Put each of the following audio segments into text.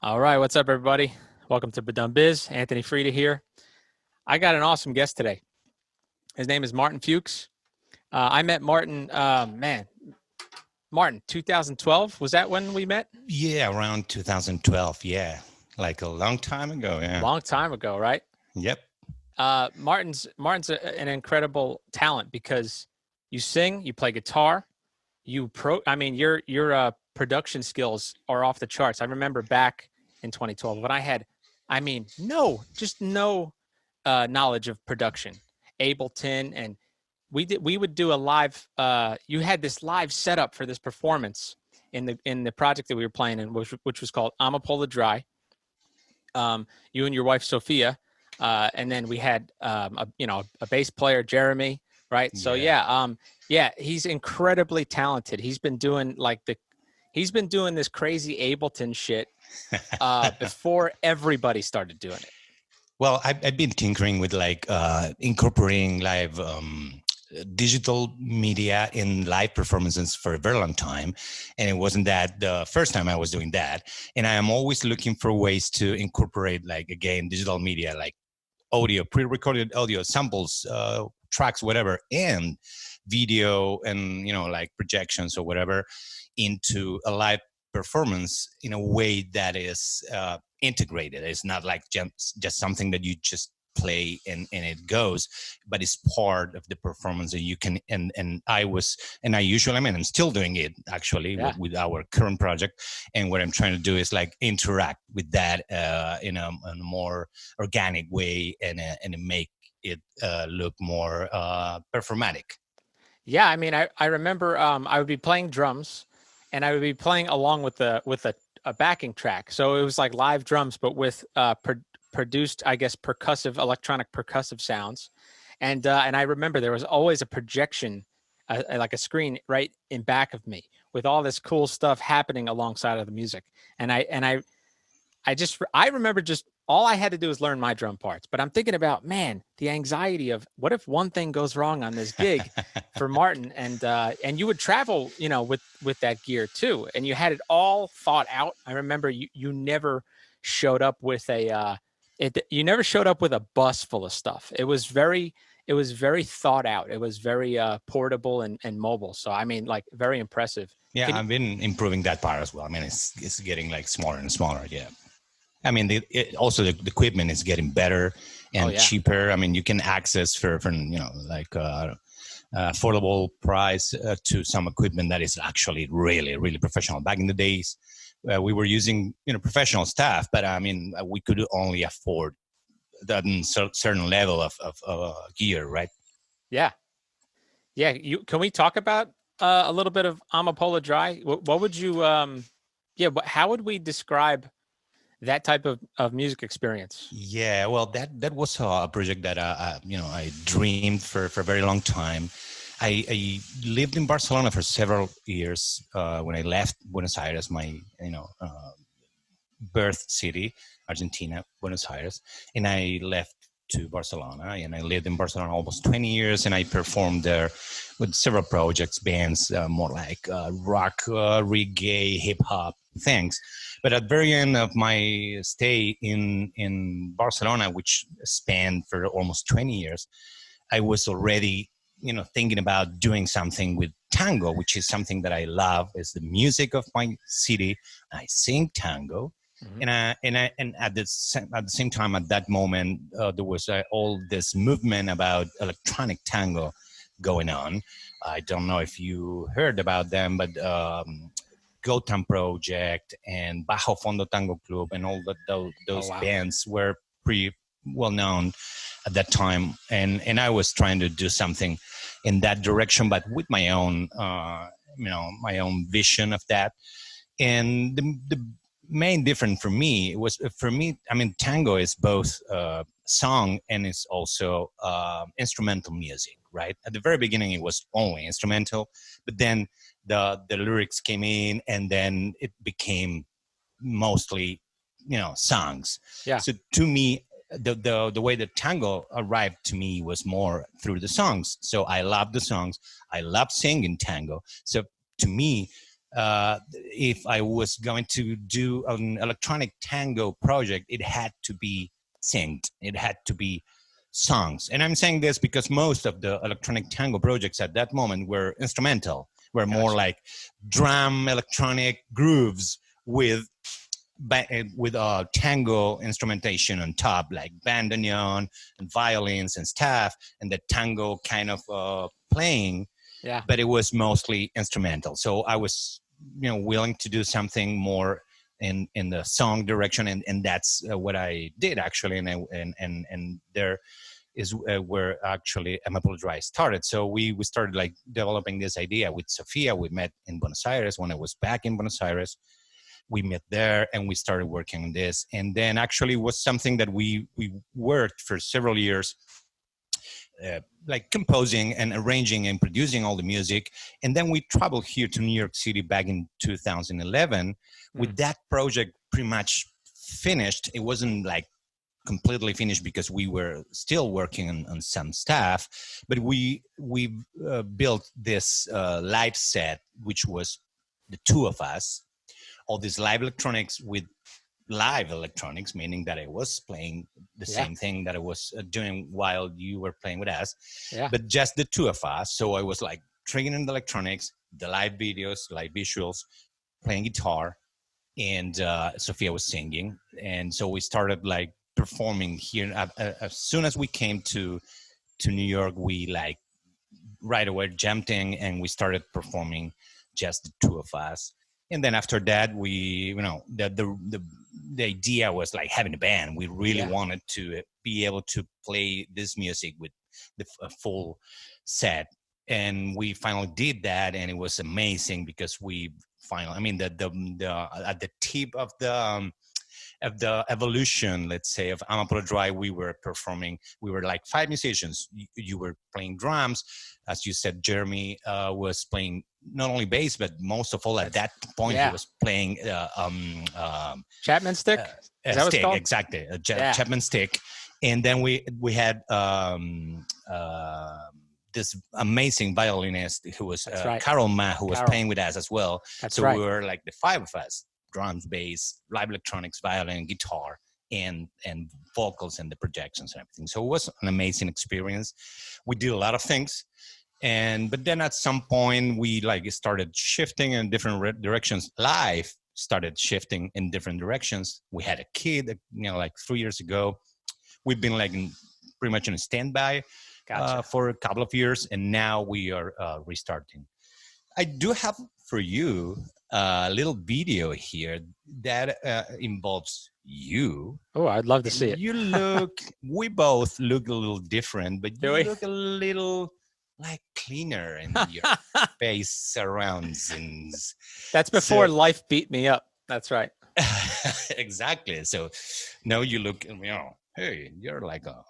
All right, what's up, everybody? Welcome to BaDumBizz. Anthony Frieda here. I got an awesome guest today. His name is Martin Fuks. I met Martin, Martin, 2012. Was that when we met? Yeah, around 2012. Yeah, like a long time ago. Yeah. Long time ago, right? Yep. Martin's an incredible talent because you sing, you play guitar, your production skills are off the charts. I remember back in 2012 when I had, no knowledge of production, Ableton, and we would do a live. You had this live setup for this performance in the project that we were playing in, which was called Amapola Dry. You and your wife Sophia, and then we had a bass player, Jeremy, right? So he's incredibly talented. He's been doing this crazy Ableton shit before everybody started doing it. Well, I've been tinkering with incorporating live digital media in live performances for a very long time. And it wasn't that the first time I was doing that. And I am always looking for ways to incorporate, digital media, like audio, pre-recorded audio, samples, tracks, whatever, and video and, projections or whatever into a live performance in a way that is integrated. It's not like just something that you just play and it goes, but it's part of the performance that you can. And I'm still doing it actually with our current project. And what I'm trying to do is interact with that in a more organic way and make it look more performatic. Yeah, I remember I would be playing drums, and I would be playing along with a backing track. So it was like live drums, but with produced, I guess, electronic percussive sounds. And I remember there was always a projection, like a screen right in back of me with all this cool stuff happening alongside of the music. And I remember just all I had to do was learn my drum parts. But I'm thinking about, man, the anxiety of what if one thing goes wrong on this gig for Martin, and you would travel, with that gear too, and you had it all thought out. I remember you never showed up with you never showed up with a bus full of stuff. It was very thought out. It was very portable and mobile. So very impressive. Yeah, I've been improving that part as well. It's getting smaller and smaller. Yeah. Also the equipment is getting better and cheaper. You can access for affordable price to some equipment that is actually really, really professional. Back in the days, we were using professional staff, but we could only afford that certain level of gear, right? Yeah. Can we talk about a little bit of Amapola Dry? What would you how would we describe that type of music experience? Yeah, well, that was a project that I dreamed for a very long time. I lived in Barcelona for several years when I left Buenos Aires, my birth city, Argentina, Buenos Aires, and I left to Barcelona, and I lived in Barcelona almost 20 years, and I performed there with several projects, bands, more like rock, reggae, hip hop things. But at the very end of my stay in Barcelona, which spanned for almost 20 years, I was already, thinking about doing something with tango, which is something that I love. It's the music of my city. I sing tango. Mm-hmm. And at the same time, at that moment, there was all this movement about electronic tango going on. I don't know if you heard about them, but Gotham Project and Bajo Fondo Tango Club and all those bands were pretty well known at that time. And I was trying to do something in that direction, but with my own, my own vision of that. And the main difference for me was, tango is both song and it's also instrumental music, right? At the very beginning, it was only instrumental, but then the lyrics came in, and then it became mostly, songs. Yeah. So to me, the way that tango arrived to me was more through the songs. So I love the songs. I love singing tango. So to me, if I was going to do an electronic tango project, it had to be synced. It had to be songs. And I'm saying this because most of the electronic tango projects at that moment were instrumental, were more like drum electronic grooves with tango instrumentation on top, like bandoneon and violins and stuff, and the tango kind of playing. Yeah. But it was mostly instrumental. So I was, willing to do something more in the song direction, and that's what I did actually. And there is where actually Amapola Dry started. So we started like developing this idea with Sofia. We met in Buenos Aires when I was back in Buenos Aires. We met there and we started working on this. And then actually was something that we worked for several years, like composing and arranging and producing all the music. And then we traveled here to New York City back in 2011 with that project pretty much finished. It wasn't like completely finished because we were still working on some stuff, but we built this live set, which was the two of us, all this live electronics with live electronics, meaning that I was playing the same thing that I was doing while you were playing with us, but just the two of us. So I was like triggering the electronics, the live videos, live visuals, playing guitar, and Sophia was singing. And so we started like performing here. As soon as we came to New York, we like right away jumped in and we started performing just the two of us. And then after that, we, the idea was like having a band. We really wanted to be able to play this music with the full set. And we finally did that, and it was amazing because we finally, I mean, the at the tip of the evolution, let's say, of Amapola Dry, we were performing. We were like 5 musicians. You were playing drums, as you said. Jeremy was playing not only bass, but most of all at that point he was playing Chapman stick. Is that stick, exactly, Chapman stick. And then we had this amazing violinist who was Carol Ma, who was playing with us as well. So we were like the 5 of us: drums, bass, live electronics, violin, guitar, and vocals and the projections and everything. So it was an amazing experience. We did a lot of things. But then at some point we like started shifting in different directions. Life started shifting in different directions. We had a kid, like 3 years ago. We've been like pretty much in a standby for a couple of years, and now we are restarting. I do have for you a little video here that involves you. Oh, I'd love to see it. You look, we both look a little different, but you look a little like cleaner in your face surroundings. That's before life beat me up. That's right. Exactly. So now you look, hey, you're like a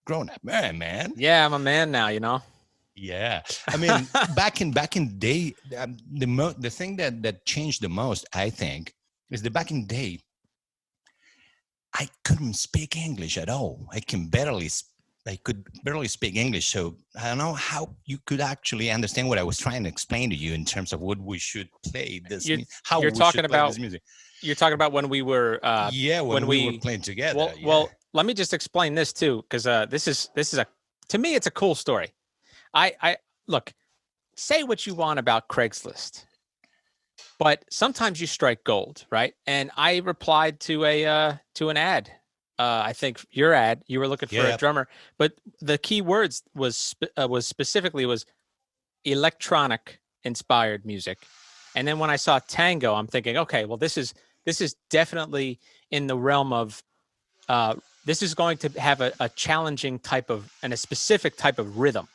grown-up man. Yeah, I'm a man now, Yeah, I mean, back in the day, the thing that changed the most, I think, is that back in the day, I couldn't speak English at all. I could barely speak English, so I don't know how you could actually understand what I was trying to explain to you in terms of what we should play this. You're talking about this music. You're talking about when we were when we were playing together. Well, let me just explain this too, because this is to me it's a cool story. I look, say what you want about Craigslist, but sometimes you strike gold, right? And I replied to an ad. I think your ad. You were looking for a drummer, but the key words was specifically electronic inspired music. And then when I saw tango, I'm thinking, okay, well, this is definitely in the realm of this is going to have a challenging type of and a specific type of rhythm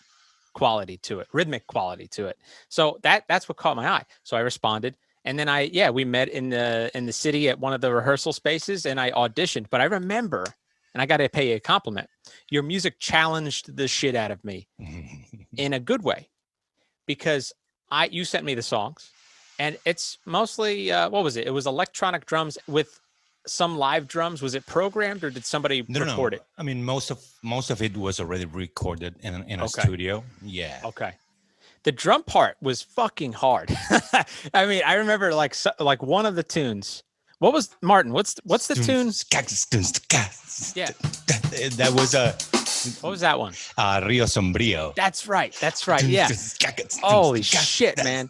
quality to it, rhythmic quality to it. So that's what caught my eye. So I responded, and then we met in the city at one of the rehearsal spaces, and I auditioned. But I remember, and I got to pay you a compliment, your music challenged the shit out of me in a good way, because you sent me the songs, and it's mostly what was it? It was electronic drums with some live drums. Was it programmed, or did somebody record it? I mean, most of it was already recorded in a studio. Yeah. Okay. The drum part was fucking hard. I mean, I remember like one of the tunes. What was Martin? What's the tune? Yeah. That was a What was that one? Rio Sombrio. That's right. That's right. Yeah. Holy shit, man.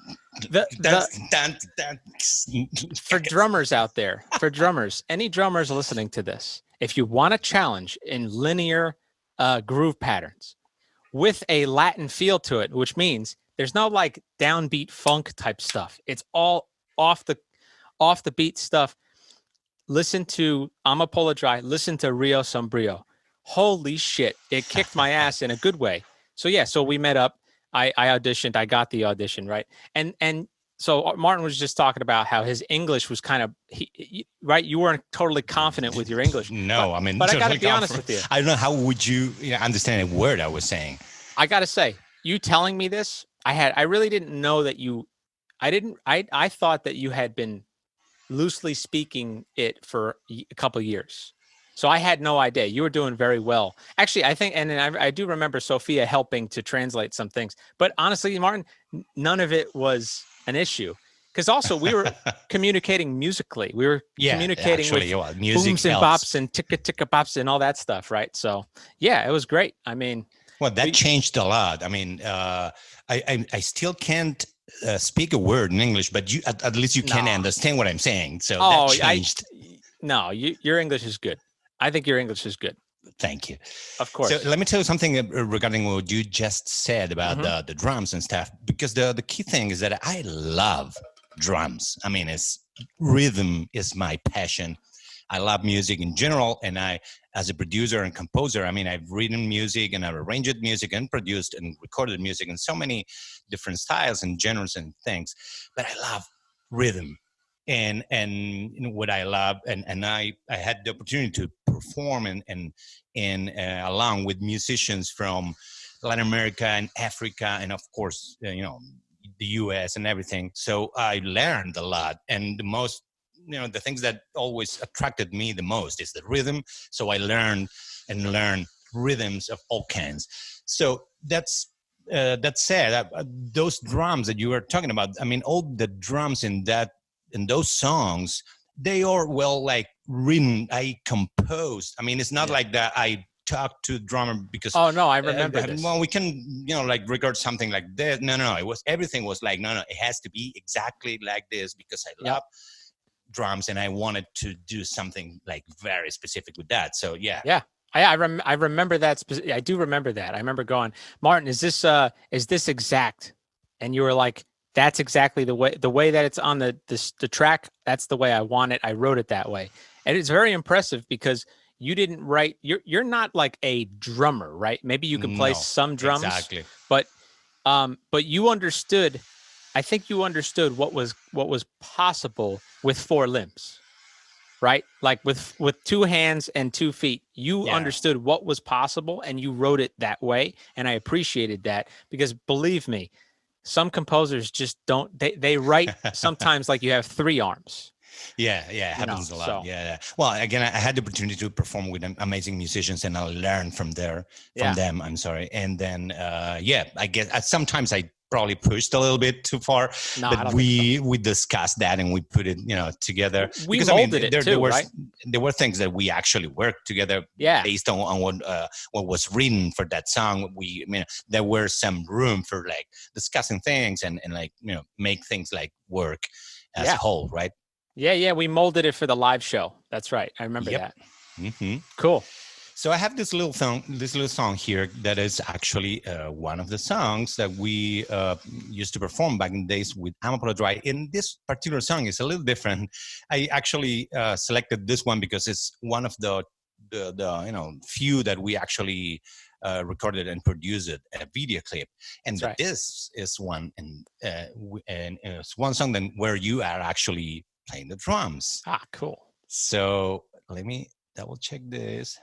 For drummers out there, for drummers, any drummers listening to this, if you want a challenge in linear groove patterns with a Latin feel to it, which means there's no like downbeat funk type stuff. It's all off the beat stuff. Listen to Amapola Dry, listen to Rio Sombrio. Holy shit, it kicked my ass in a good way. So yeah, so we met up. I auditioned. I got the audition, right? And so Martin was just talking about how his English was kind of right. You weren't totally confident with your English. No, I mean, but I got to be honest with you. I don't know how would you understand a word I was saying. I got to say, you telling me this, I really didn't know that you. I thought that you had been loosely speaking it for a couple of years. So I had no idea. You were doing very well. Actually, I think, and I do remember Sophia helping to translate some things. But honestly, Martin, none of it was an issue. Because also we were communicating musically. We were communicating with music booms and bops and ticka ticka bops and all that stuff, right? So yeah, it was great. I mean, well, that changed a lot. I mean, I still can't speak a word in English, but you at least you can understand what I'm saying. So that changed. Your English is good. I think your English is good. Thank you. Of course. So let me tell you something regarding what you just said about the drums and stuff, because the key thing is that I love drums. I mean, rhythm is my passion. I love music in general, and I, as a producer and composer, I mean, I've written music and I've arranged music and produced and recorded music in so many different styles and genres and things. But I love rhythm, and what I love, and I had the opportunity to perform and along with musicians from Latin America and Africa, and of course, the U.S. and everything. So I learned a lot, and the things that always attracted me the most is the rhythm. So I learned rhythms of all kinds. So that said, those drums that you were talking about, I mean, all the drums in those songs, they are like written. I composed. I mean, it's not like that. I talked to the drummer because. Oh no, I remember this. Well, we can record something like this. No. Everything was like no. It has to be exactly like this because I love drums and I wanted to do something like very specific with that. So yeah. I remember that. I do remember that. I remember going, Martin, is this exact? And you were like, that's exactly the way that it's on the track. That's the way I want it. I wrote it that way. And it's very impressive because you didn't write, you're not like a drummer, right? Maybe you can play some drums, exactly. But you understood, I think you understood what was possible with four limbs, right? Like with 2 hands and 2 feet, you understood what was possible and you wrote it that way. And I appreciated that because believe me, some composers just don't, they write sometimes like you have 3 arms. Yeah, it happens a lot. So. Yeah. Well, again, I had the opportunity to perform with amazing musicians, and I learned from them. I'm sorry, and then I guess sometimes I probably pushed a little bit too far, but we discussed that and we put it together. We molded it too, right? There were things that we actually worked together based on what was written for that song. There were some room for like discussing things and make things like work as a whole, right? Yeah, we molded it for the live show. That's right. I remember that. Mm-hmm. Cool. So I have this little song here that is actually one of the songs that we used to perform back in the days with Amapola Dry. And this particular song is a little different. I actually selected this one because it's one of the few that we actually recorded and produced a video clip. And this is one, and it's one song where you are actually playing the drums. Cool. So let me double check this.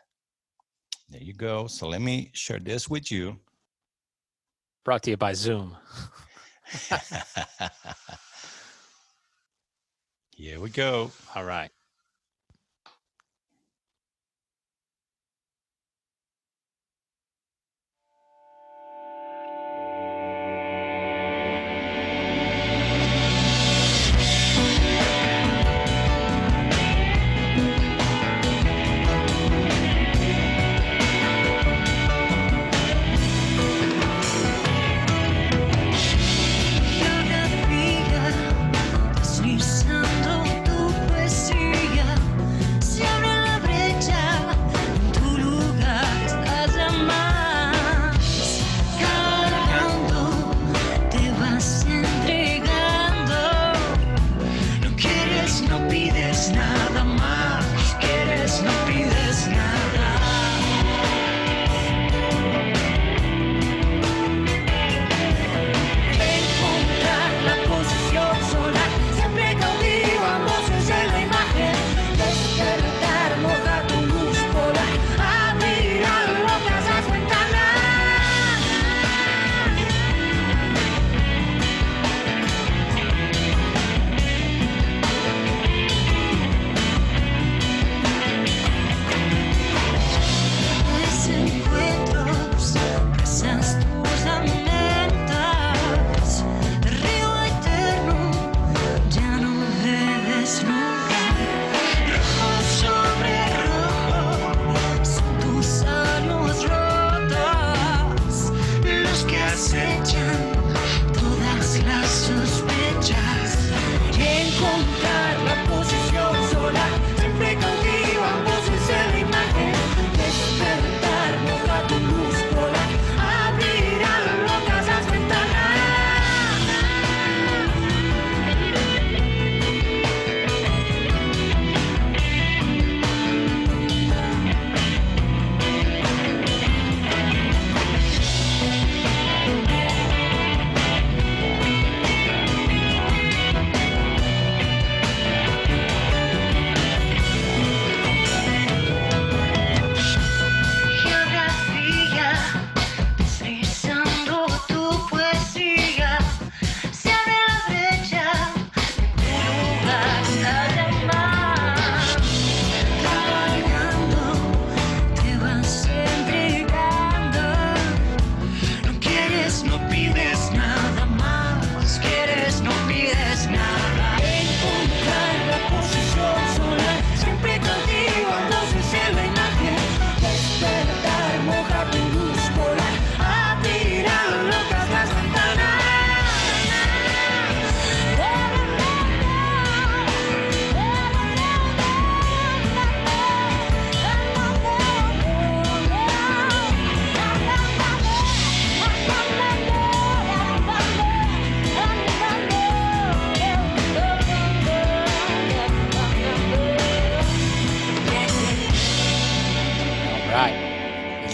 There you go. So let me share this with you. Brought to you by Zoom. Here we go. All right.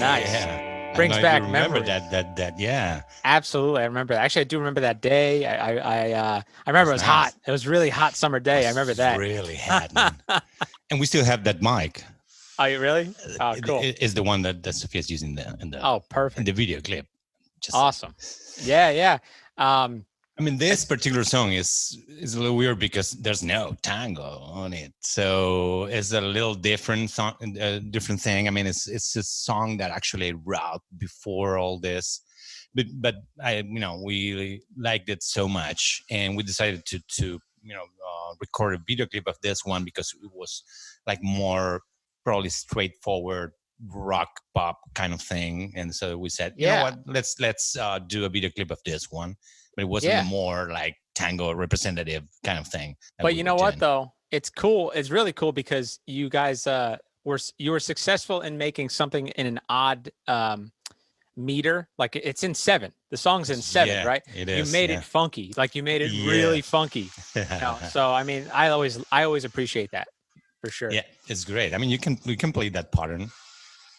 Nice. Yeah. Brings I don't know if back you remember memories. that. Yeah. Absolutely, I remember that. Actually, I do remember that day. I remember it It's was hot. nice. It was really hot summer day. I remember Was that. really hot, man. And we still have that mic. Oh, you really? Oh, cool. It is the one that Sophia's using Oh, in the perfect. video clip. Just saying. Awesome. Yeah, yeah. Um, I mean, this it's particular song is a little weird because there's no tango on it, so it's a little different song, different thing. I mean, it's a song that actually wrote before all this, but we liked it so much, and we decided to record a video clip of this one because it was like more probably straightforward rock pop kind of thing, and so we said, you know yeah, what, let's do a video clip of this one, but it wasn't the yeah. more like tango representative kind of thing that But we you were know what doing. though? It's cool. It's really cool because you guys you were successful in making something in an odd meter. Like it's in 7. The song's in 7, Yeah, right? it You is. made it Yeah, funky. Like you made it yeah. really funky. So I mean, I always appreciate that for sure. Yeah, it's great. I mean, we can play that pattern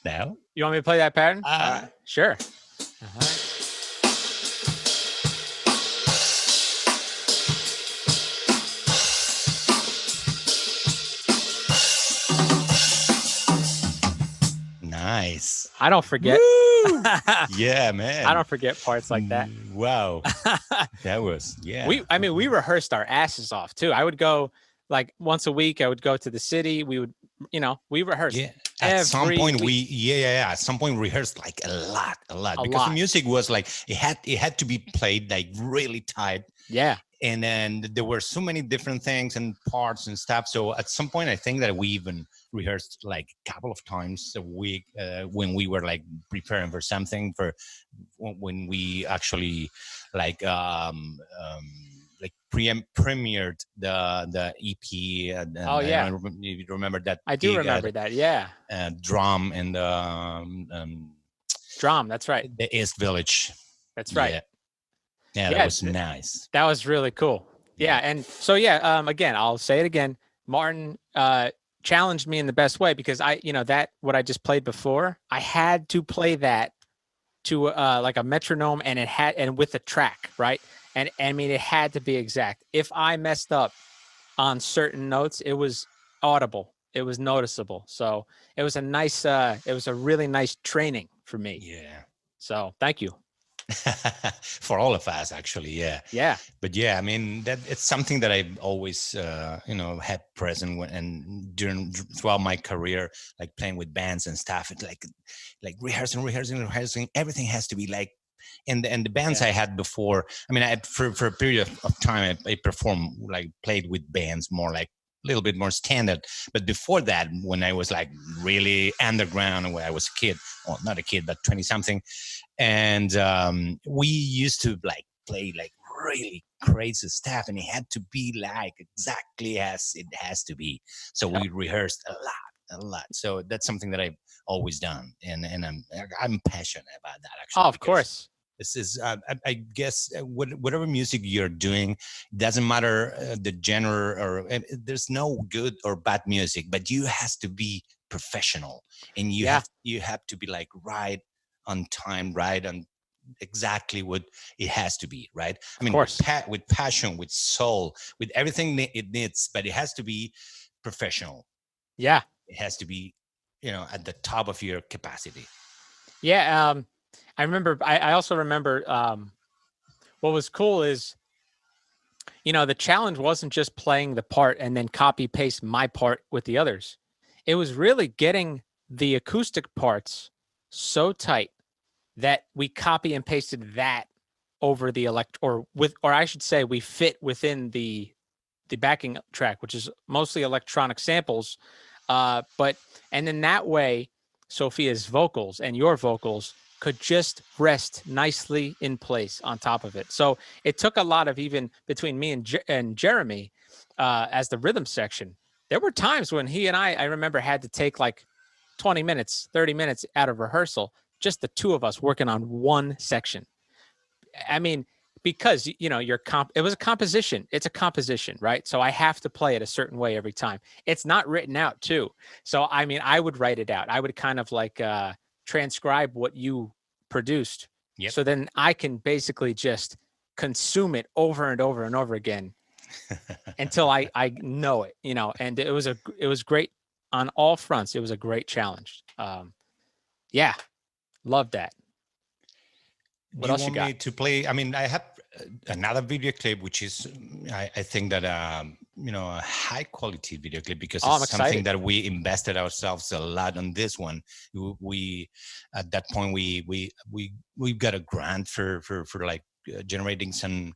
now. You want me to play that pattern? All Uh, right. Sure. All right. nice. I don't forget. Woo! I Yeah, man. don't forget parts like that. Wow, that was I mean, we rehearsed our asses off too. I would go like once a week. I would go to the city. We would, we rehearsed Yeah. At some every point, week, yeah. At some point, we rehearsed like a lot, a because the lot. music was like it had to be played like really tight, Yeah, and then there were so many different things and parts and stuff. So at some point, I think that we even rehearsed like a couple of times a week when we were like preparing for something, for when we actually like like premiered the EP. Oh, I yeah. don't know if you remember that I do gig at remember that. Yeah, Drum in drum. That's right. the East Village. That's right. Yeah, yeah, that Yeah, was nice. that was really cool. Yeah, and so again, I'll say it again. Martin challenged me in the best way because that what I just played before, I had to play that to like a metronome, and with a track, right? And I mean, it had to be exact. If I messed up on certain notes, it was audible. It was noticeable. So it was it was a really nice training for me. Yeah. So thank you. For all of us, actually, yeah. Yeah. But yeah, I mean, that it's something that I've always had present and throughout my career, like playing with bands and stuff. It's like rehearsing. Everything has to be like, and the bands I had before. I mean, for a period of time, I performed, like played with bands more like a little bit more standard. But before that, when I was like really underground, and when I was a kid, well, not a kid, but 20 something, and we used to like play like really crazy stuff, and it had to be like exactly as it has to be. So we rehearsed a lot. So that's something that I've always done, and I'm passionate about that, actually. Oh, of course. This is, I guess, whatever music you're doing, doesn't matter the genre, or there's no good or bad music, but you has to be professional, and you have to be like right on time, right on exactly what it has to be, right? I mean, Of course. with passion, with soul, with everything it needs, but it has to be professional. Yeah. It has to be, at the top of your capacity. Yeah. I remember, I also remember what was cool is, the challenge wasn't just playing the part and then copy paste my part with the others. It was really getting the acoustic parts so tight that we copy and pasted that over the or I should say we fit within the backing track, which is mostly electronic samples. And then that way, Sophia's vocals and your vocals could just rest nicely in place on top of it. So it took a lot of, even between me and Jeremy as the rhythm section. There were times when he and I remember, had to take like 20 minutes, 30 minutes out of rehearsal, just the two of us working on one section. I mean, because it was a composition. It's a composition, right? So I have to play it a certain way every time. It's not written out too. So I mean, I would write it out. I would kind of like transcribe what you produced. Yep. So then I can basically just consume it over and over and over again until I know it, you know. And it was great on all fronts. It was a great challenge. Yeah, love that. What else you got? Me to play? I mean, I have another video clip, which is, I think that you know, a high quality video clip, because it's something that we invested ourselves a lot on this one. We at that point we got a grant for like generating some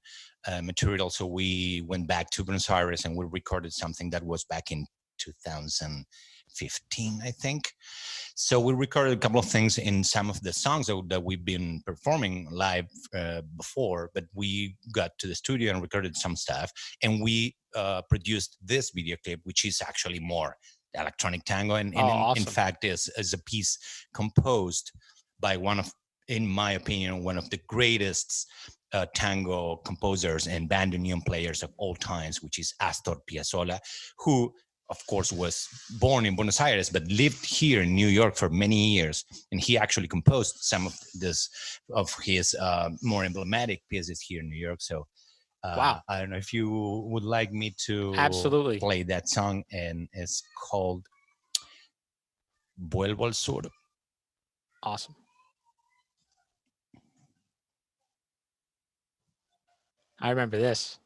material, so we went back to Buenos Aires and we recorded something that was back in 2015, I think. So we recorded a couple of things in some of the songs that we've been performing live before, but we got to the studio and recorded some stuff, and we produced this video clip, which is actually more electronic tango, and awesome. in fact is a piece composed by one of, in my opinion, one of the greatest tango composers and bandoneon players of all times, which is Astor Piazzolla, who of course was born in Buenos Aires but lived here in New York for many years, and he actually composed some of his more emblematic pieces here in New York. So wow, I don't know if you would like me to absolutely play that song, and it's called Vuelvo al Sur. Awesome. I remember this.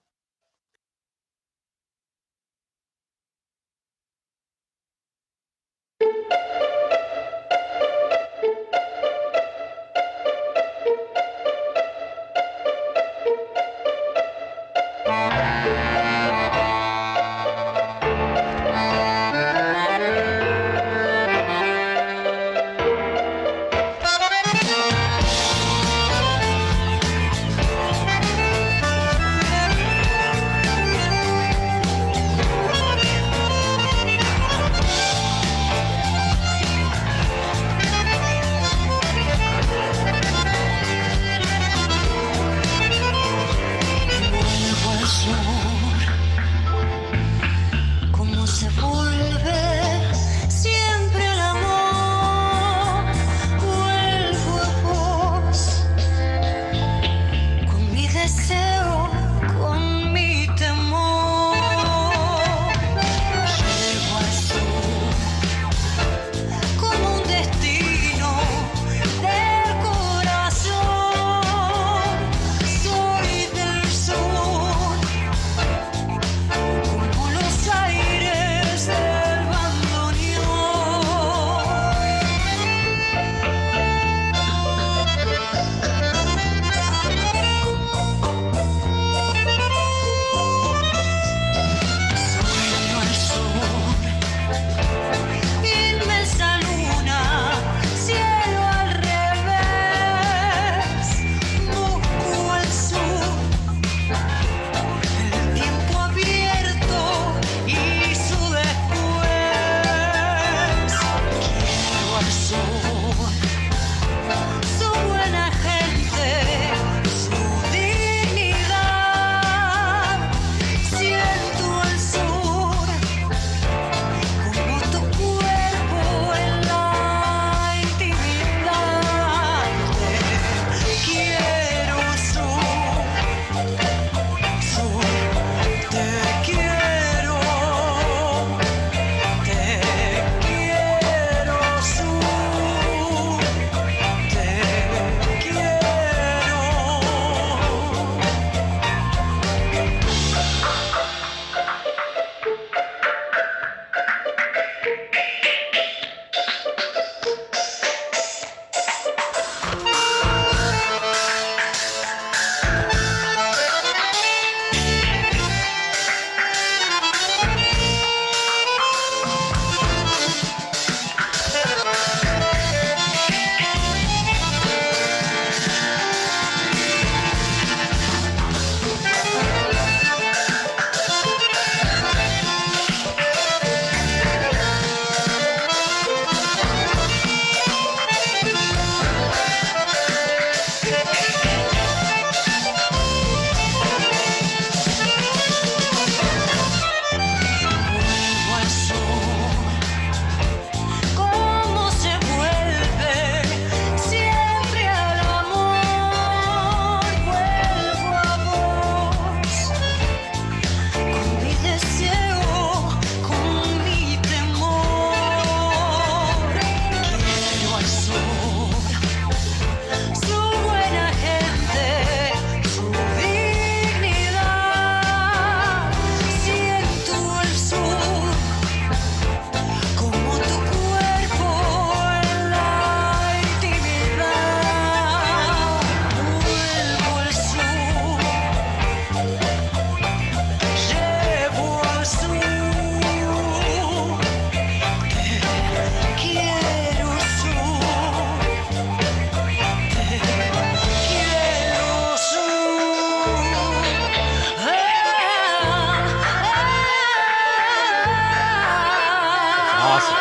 awesome.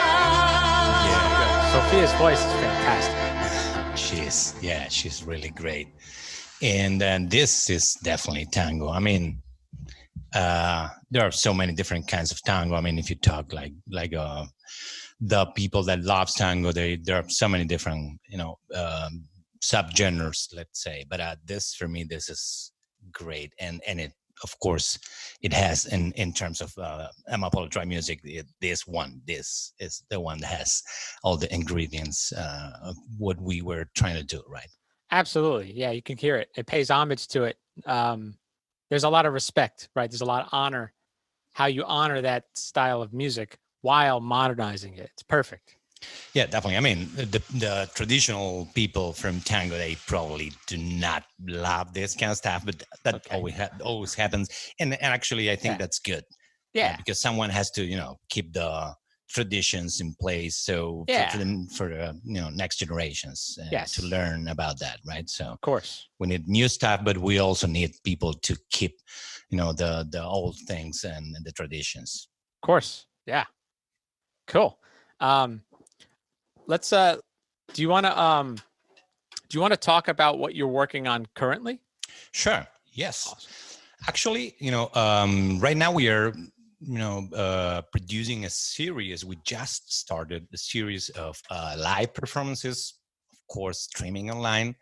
Yeah. Good. Sophia's voice is fantastic. She's really great. And then this is definitely tango. I mean, there are so many different kinds of tango. I mean, if you talk like the people that loves tango, there are so many different, subgenres, let's say. But this, for me, this is great. And it, of course, it has in terms of Amapola dry music, this is the one that has all the ingredients of what we were trying to do, right? Absolutely. Yeah, you can hear it. It pays homage to it. There's a lot of respect, right? There's a lot of honor, how you honor that style of music while modernizing it. It's perfect. Yeah, definitely. I mean, the traditional people from tango, they probably do not love this kind of stuff, but that Okay. always happens. And actually, I think Yeah. that's good. Yeah. Because someone has to, keep the traditions in place. So Yeah. for next generations Yes. to learn about that, right? So Of course. we need new stuff, but we also need people to keep, the old things and the traditions. Of course. Yeah. Cool. Let's do you want to talk about what you're working on currently? Sure. Yes. Awesome. Actually, right now we are, producing a series. We just started a series of live performances, of course, streaming online,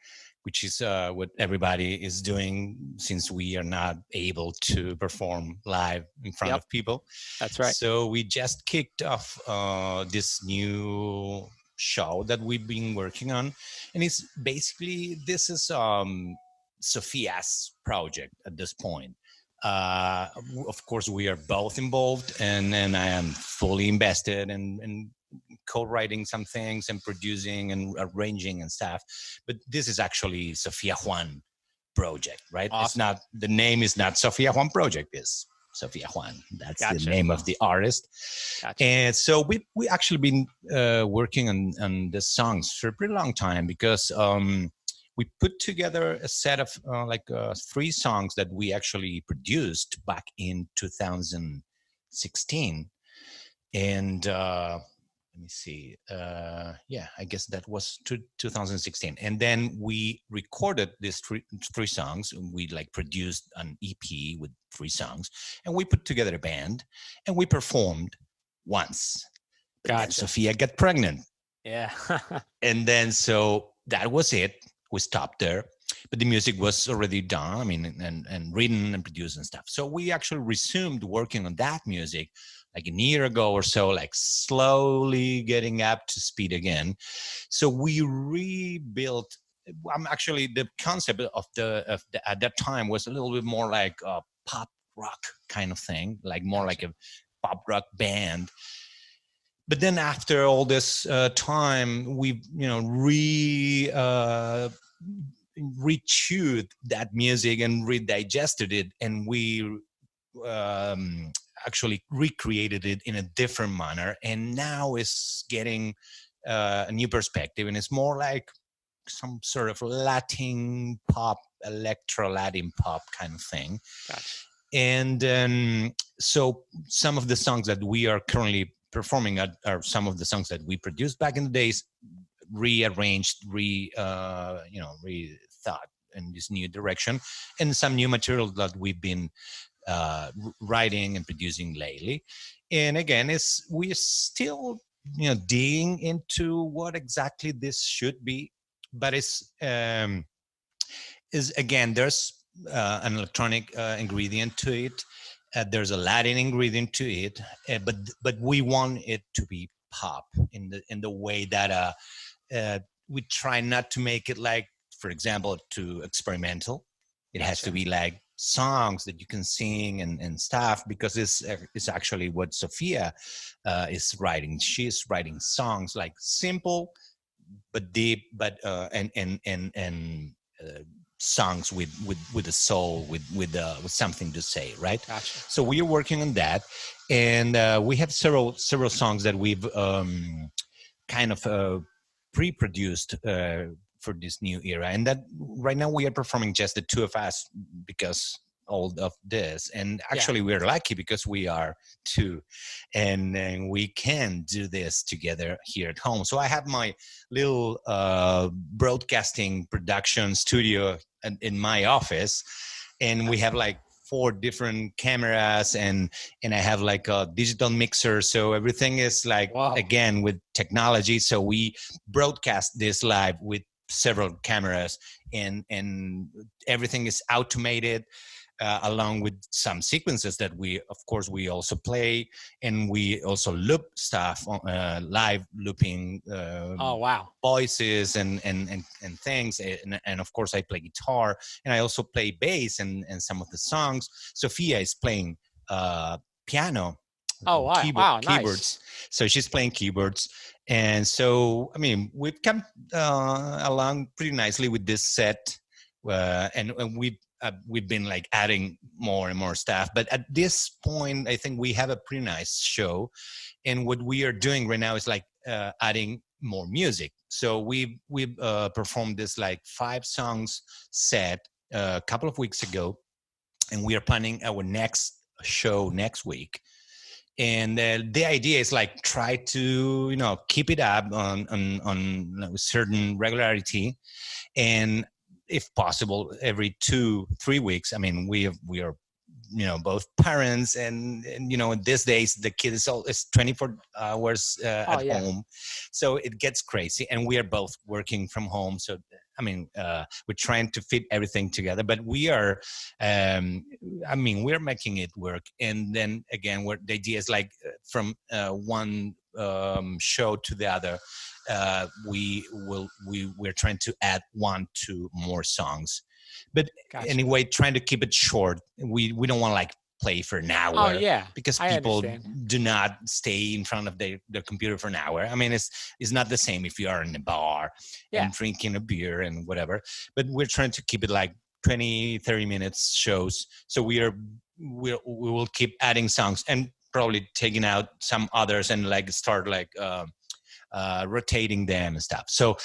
which is what everybody is doing since we are not able to perform live in front of people. That's right. So we just kicked off this new show that we've been working on, and it's basically this is Sophia's project at this point. Of course, we are both involved, and I am fully invested in co-writing some things and producing and arranging and stuff. But this is actually Sophia Juan project, right? Awesome. It's not, the name is not Sophia Juan project. It's Sophia Juan. That's Gotcha. the name of the artist. Gotcha. And so we actually been working on the songs for a pretty long time because we put together a set of 3 songs that we actually produced back in 2016. And let me see. I guess that was 2016. And then we recorded these three songs. We produced an EP with 3 songs, and we put together a band, and we performed once. But then Sophia got pregnant. Yeah. And then so that was it. We stopped there, but the music was already done. I mean, and written and produced and stuff. So we actually resumed working on that music like a year ago or so, slowly getting up to speed again. So we rebuilt. Actually, the concept of the at that time was a little bit more like a pop rock kind of thing, more like a pop rock band. But then after all this time, we rechewed that music and redigested it, and we actually recreated it in a different manner. And now it's getting a new perspective, and it's more like some sort of Latin pop, electro-Latin pop kind of thing. Gotcha. And so some of the songs that we are currently performing are some of the songs that we produced back in the days, rearranged, rethought in this new direction, and some new material that we've been writing and producing lately. And again, we're still digging into what exactly this should be, but is again, there's an electronic ingredient to it. There's a Latin ingredient to it, but we want it to be pop in the way that we try not to make it for example, too experimental. It has to be songs that you can sing and stuff, because it's actually what Sophia is writing. She's writing songs simple but deep, but and songs with a soul, with something to say, right? Gotcha. So we are working on that, and we have several songs that we've kind of pre-produced for this new era, and that right now we are performing just the 2 of us, because all of this. And Yeah. actually, we're lucky because we are two, and we can do this together here at home. So I have my little broadcasting production studio in my office, and we have like 4 different cameras, and I have like a digital mixer. So everything is like, Wow. again, with technology. So we broadcast this live with several cameras, and everything is automated, along with some sequences that we, of course, we also play, and we also loop stuff on, live looping, Oh, wow. voices and things, and of course I play guitar, and I also play bass and some of the songs. Sophia is playing piano, Oh, wow. Wow. Nice. keyboards. So she's playing keyboards, and so I mean we've come along pretty nicely with this set, and we've been like adding more and more stuff. But at this point, I think we have a pretty nice show, and what we are doing right now is like adding more music. So we performed this like 5 songs set a couple of weeks ago, and we are planning our next show next week. And the idea is like try to keep it up on a certain regularity, and if possible every 2-3 weeks. I mean, we are both parents, and these days the kid is 24 hours at home, so it gets crazy, and we are both working from home. So I mean, we're trying to fit everything together, but we are we're making it work. And then again, the idea is like from one show to the other, we're trying to add 1-2 more songs. But Gotcha. anyway, trying to keep it short. We don't want to like play for an hour. Oh, yeah. Because I people understand. do not stay in front of their computer for an hour. I mean, it's not the same if you are in a bar and drinking a beer and whatever. But we're trying to keep it like 20-30 minutes shows. So we will keep adding songs and probably taking out some others and like start like rotating them and stuff. So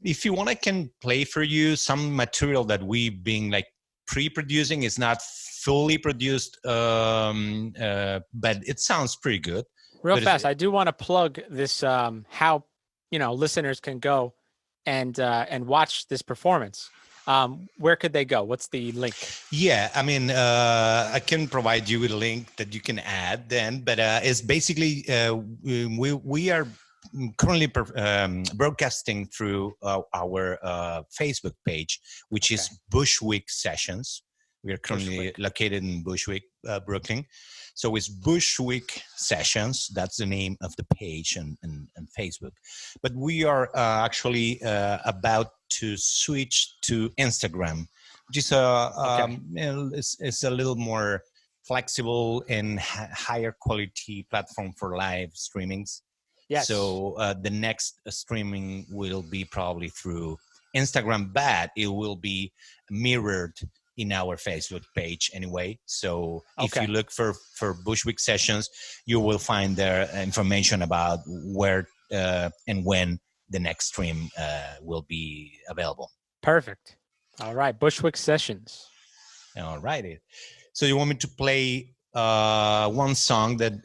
if you want, I can play for you some material that we've been like pre-producing. It's not fully produced, but it sounds pretty good. Real fast, I do want to plug this, how listeners can go and watch this performance. Where could they go? What's the link? Yeah, I mean, I can provide you with a link that you can add then, but it's basically we are currently broadcasting through our Facebook page, which is Bushwick Sessions. We are currently located in Bushwick, Brooklyn. So it's Bushwick Sessions. That's the name of the page and Facebook. But we are actually about to switch to Instagram, which is it's a little more flexible and higher quality platform for live streamings. Yes. So the next streaming will be probably through Instagram, but it will be mirrored in our Facebook page anyway. So if you look for Bushwick Sessions, you will find there information about where and when the next stream will be available. Perfect. All right, Bushwick Sessions. All righty. So you want me to play one song that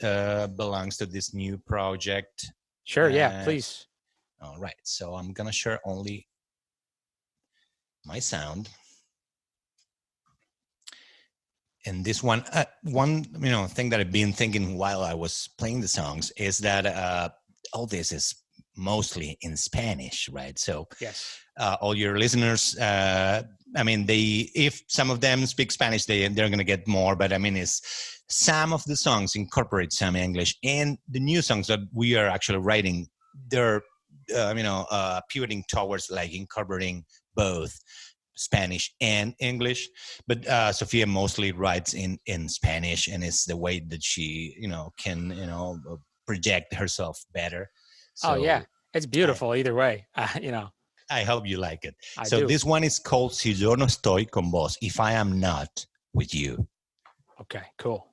belongs to this new project? Sure, yeah, please. All right, so I'm gonna share only my sound. And this one thing that I've been thinking while I was playing the songs is that all this is mostly in Spanish, right? So yes, all your listeners, if some of them speak Spanish, they're going to get more. But I mean, it's some of the songs incorporate some English, and the new songs that we are actually writing, they're pivoting towards like incorporating both Spanish and English. But Sophia mostly writes in Spanish, and it's the way that she can project herself better. So, it's beautiful either way. I hope you like it. I do. This one is called Si yo no estoy con vos, if I am not with you. Okay, cool.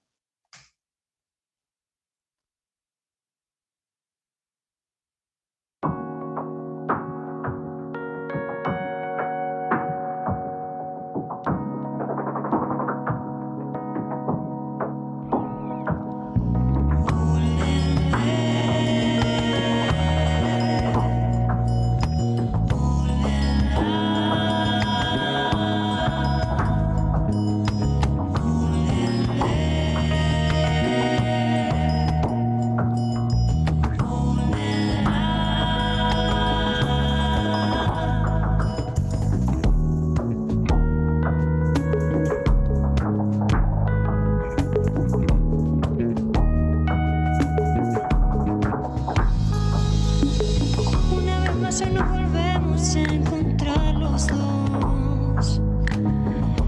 si hoy nos volvemos a encontrar los dos.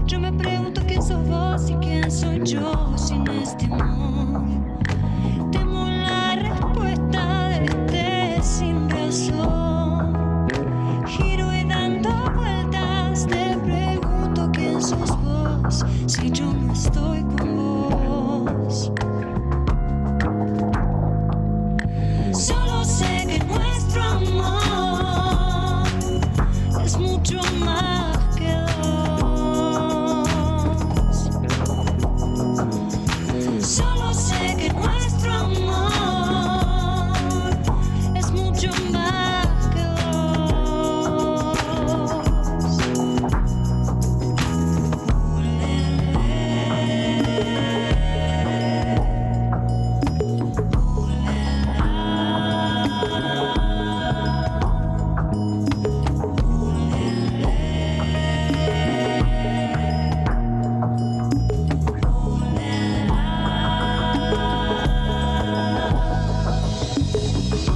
Yo me pregunto quién sos vos y quién soy yo sin este amor. Temo la respuesta de este sin razón. Giro y dando vueltas te pregunto quién sos vos si yo no estoy con vos. Solo sé que nuestro amor es mucho más que dos. Solo sé que nuestro amor es mucho más que dos.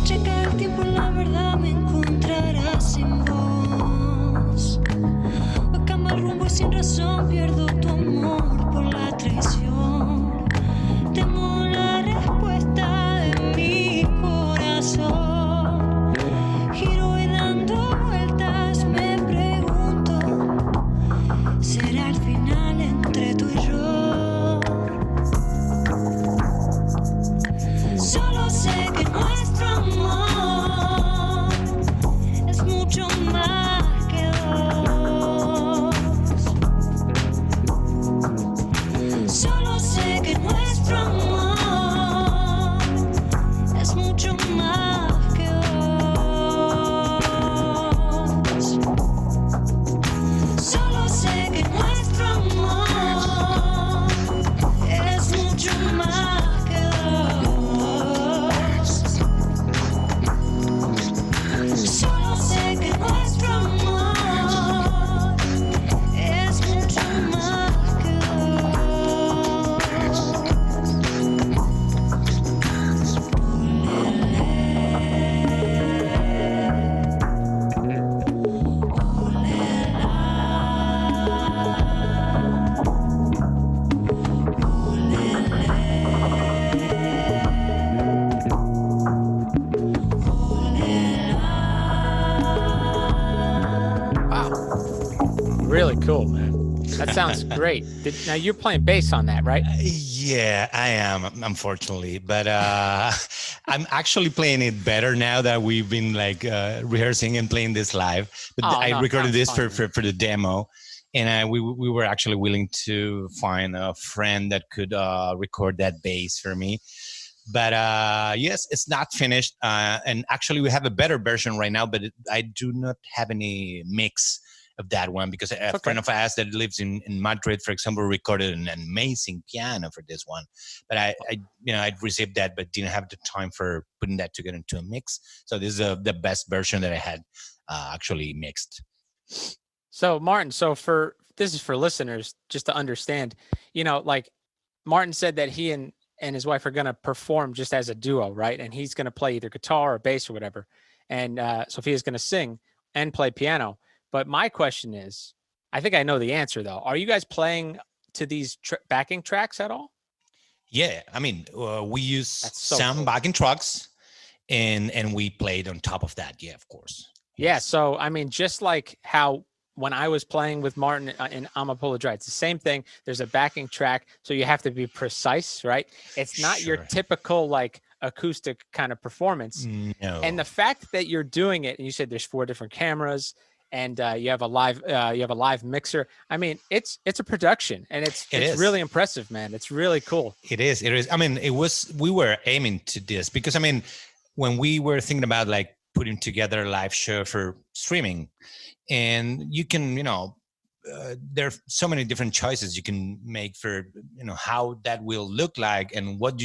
Checa el tiempo, la verdad me encontrarás sin voz. Hoy cambio el rumbo y sin razón pierdo tu amor por la traición. Temo la respuesta de mi corazón. Giro y dando vueltas me pregunto, ¿será el final entre tú y yo? Solo sé que nuestro amor es mucho más que dos. Solo sé que nuestro amor es mucho más que dos. Solo sé que nuestro amor es mucho más que dos. Solo sé que nuestro amor es mucho más que Wow. Really cool, man. That sounds great. Now you're playing bass on that, right? Yeah, I am, unfortunately, but I'm actually playing it better now that we've been like rehearsing and playing this live. But Oh, I no, recorded sounds this fun, for the demo, and we were actually willing to find a friend that could record that bass for me. But yes, it's not finished, and actually we have a better version right now, but I do not have any mix of that one because a Okay. friend of ours that lives in Madrid, for example, recorded an amazing piano for this one. But I'd received that, but didn't have the time for putting that together into a mix. So this is the best version that I had actually mixed. So Martin, this is for listeners just to understand, like Martin said that he and his wife are going to perform just as a duo, right? And he's going to play either guitar or bass or whatever. And Sophia's going to sing and play piano. But my question is, I think I know the answer though. Are you guys playing to these backing tracks at all? Yeah, I mean, we use That's so some cool. backing tracks, and we played on top of that. Yeah, of course. Yeah. Yes. So, I mean, just like how when I was playing with Martin in Amapola Dry, it's the same thing. There's a backing track. So you have to be precise, right? It's not your Sure. typical like acoustic kind of performance. No. And the fact that you're doing it, and you said there's 4 different cameras, and you have a live mixer. I mean, it's a production, and it's is. really impressive, man. It's really cool. It is. I mean, we were aiming to this because, I mean, when we were thinking about like putting together a live show for streaming, and you can, there are so many different choices you can make for, how that will look like, and what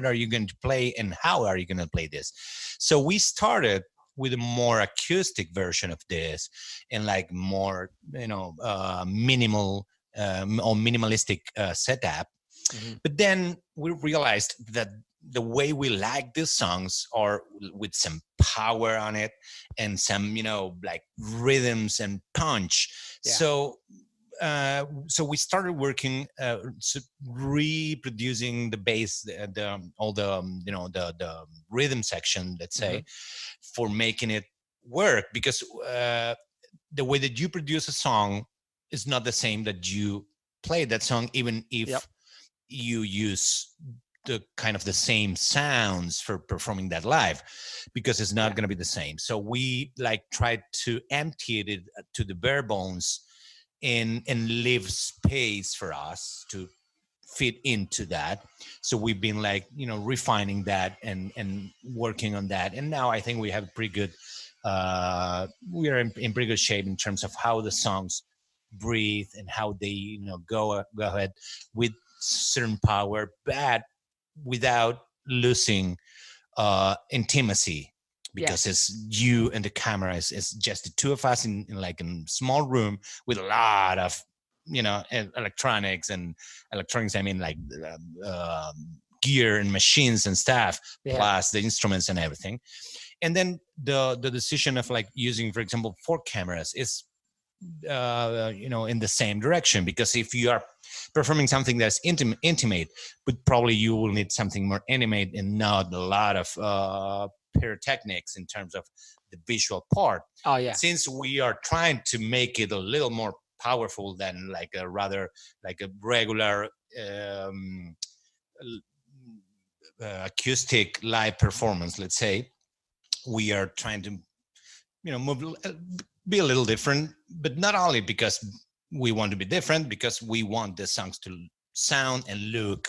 are you going to play, and how are you going to play this. So we started with a more acoustic version of this, and like more, minimal or minimalistic setup. Mhm. But then we realized that the way we like these songs are with some power on it and some, like rhythms and punch. Yeah. So we started working, reproducing the bass, all the the rhythm section, let's say, for making it work, because the way that you produce a song is not the same that you play that song, even if you use the kind of the same sounds for performing that live, because it's not going to be the same. So we like tried to empty it to the bare bones and leave space for us to fit into that. So we've been like, refining that and working on that. And now I think we have pretty good, we are in pretty good shape in terms of how the songs breathe and how they, go ahead with certain power, but without losing intimacy. Because it's you and the camera, is just the two of us in like a small room with a lot of, electronics. I mean, like gear and machines and stuff, plus the instruments and everything. And then the decision of like using, for example, 4 cameras is, in the same direction, because if you are performing something that's intimate, but probably you will need something more intimate and not a lot of pyrotechnics in terms of the visual part. Oh yeah. Since we are trying to make it a little more powerful than like a rather like a regular acoustic live performance, let's say, we are trying to, be a little different, but not only because we want to be different, because we want the songs to sound and look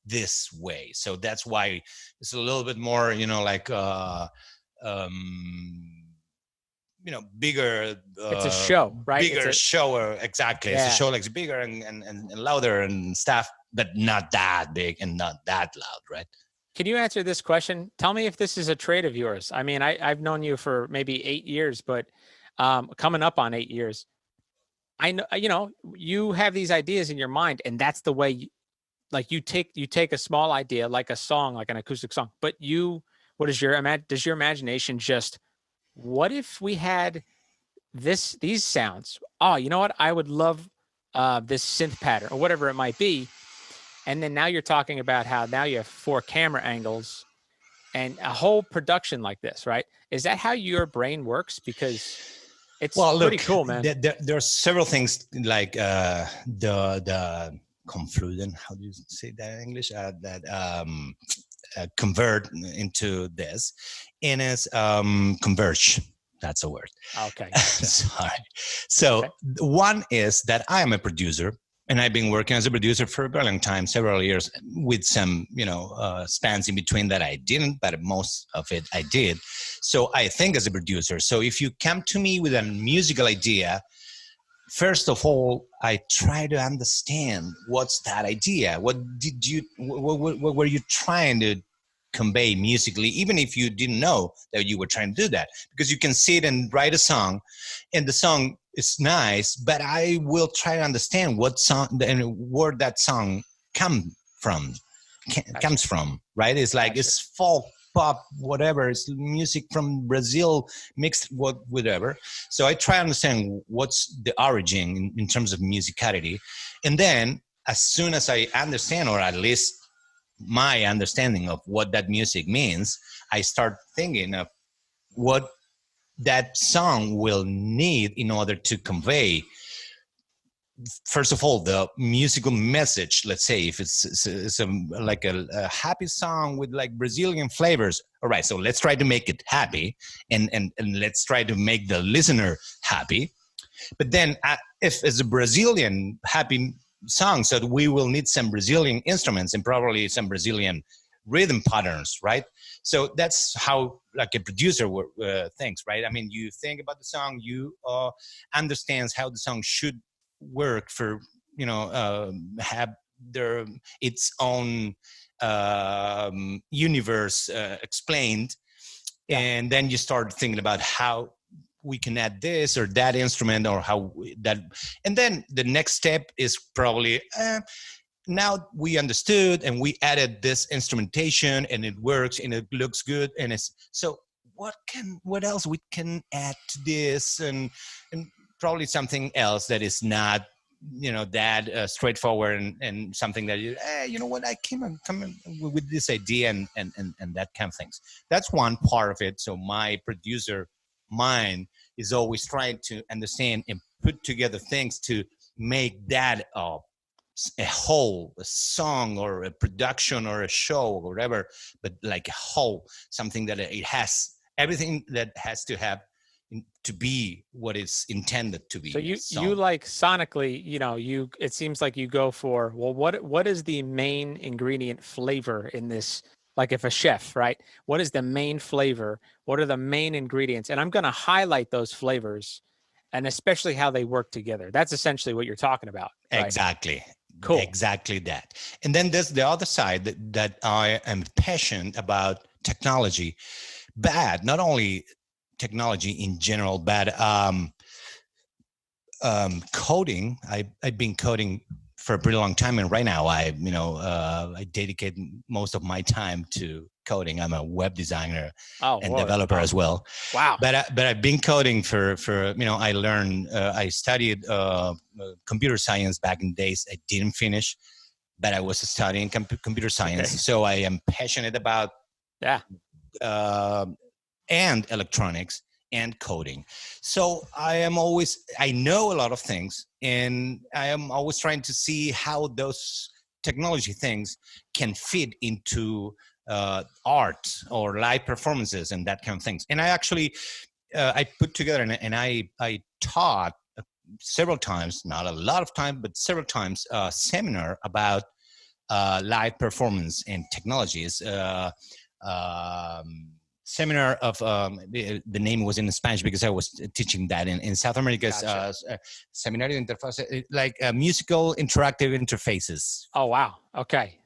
this way. So that's why it's a little bit more, like bigger. It's a show, right? Bigger show, exactly. It's a show like bigger and louder and stuff, but not that big and not that loud, right? Can you answer this question? Tell me if this is a trait of yours. I mean, I've known you for maybe 8 years, but coming up on 8 years, I know, you have these ideas in your mind, and that's the way you take a small idea, like a song, like an acoustic song, but does your imagination just, what if we had these sounds? Oh, you know what? I would love this synth pattern or whatever it might be. And then now you're talking about how now you have 4 camera angles and a whole production like this, right? Is that how your brain works? Because it's pretty cool, man. There are several things like the confluent, how do you say that in English? That convert into this, and it's converge. That's a word. Okay. Sorry. So one is that I am a producer, and I've been working as a producer for a very long time, several years, with some, spans in between that I didn't, but most of it I did. So I think as a producer. So if you come to me with a musical idea, first of all, I try to understand what's that idea. What were you trying to convey musically, even if you didn't know that you were trying to do that? Because you can sit and write a song, and the song is nice, but I will try to understand what song and where that song comes from, right? It's like, it's folk, pop, whatever. It's music from Brazil mixed with whatever. So I try to understand what's the origin in terms of musicality. And then as soon as I understand, or at least my understanding of what that music means, I start thinking of what that song will need in order to convey, first of all, the musical message. Let's say if it's like a happy song with like Brazilian flavors. All right, so let's try to make it happy, and let's try to make the listener happy. But then if it's a Brazilian happy song, so we will need some Brazilian instruments and probably some Brazilian rhythm patterns, right? So that's how like a producer thinks, right? I mean, you think about the song, you understands how the song should work for, have its own universe explained. And then you start thinking about how we can add this or that instrument, or how that, and then the next step is probably now we understood and we added this instrumentation and it works and it looks good and it's so what else we can add to this and probably something else that is not that straightforward and something that you know what I come in with this idea and that kind of things. That's one part of it. So my producer mind is always trying to understand and put together things to make that a whole, a song or a production or a show or whatever, but like a whole, something that it has everything that has to have to be what it's intended to be. So you like sonically, it seems like you go for, well, what is the main ingredient flavor in this? Like if a chef, right? What is the main flavor? What are the main ingredients? And I'm going to highlight those flavors and especially how they work together. That's essentially what you're talking about. Right? Exactly. Cool. Exactly that. And then there's the other side that I am passionate about technology, but not only technology in general, but coding. I've been coding for a pretty long time, and right now I dedicate most of my time to coding. I'm a web designer and developer as well. Wow! But I've been coding for I learned. I studied computer science back in the days. I didn't finish, but I was studying computer science. Okay. So I am passionate about and electronics and coding. So I know a lot of things, and I am always trying to see how those technology things can fit into art or live performances and that kind of things. And I actually, I put together and I taught several times, not a lot of time, but several times, a seminar about live performance and technologies. Seminar of the name was in Spanish because I was teaching that in South America's Seminario de Interfaz, like musical interactive interfaces. Oh wow! Okay,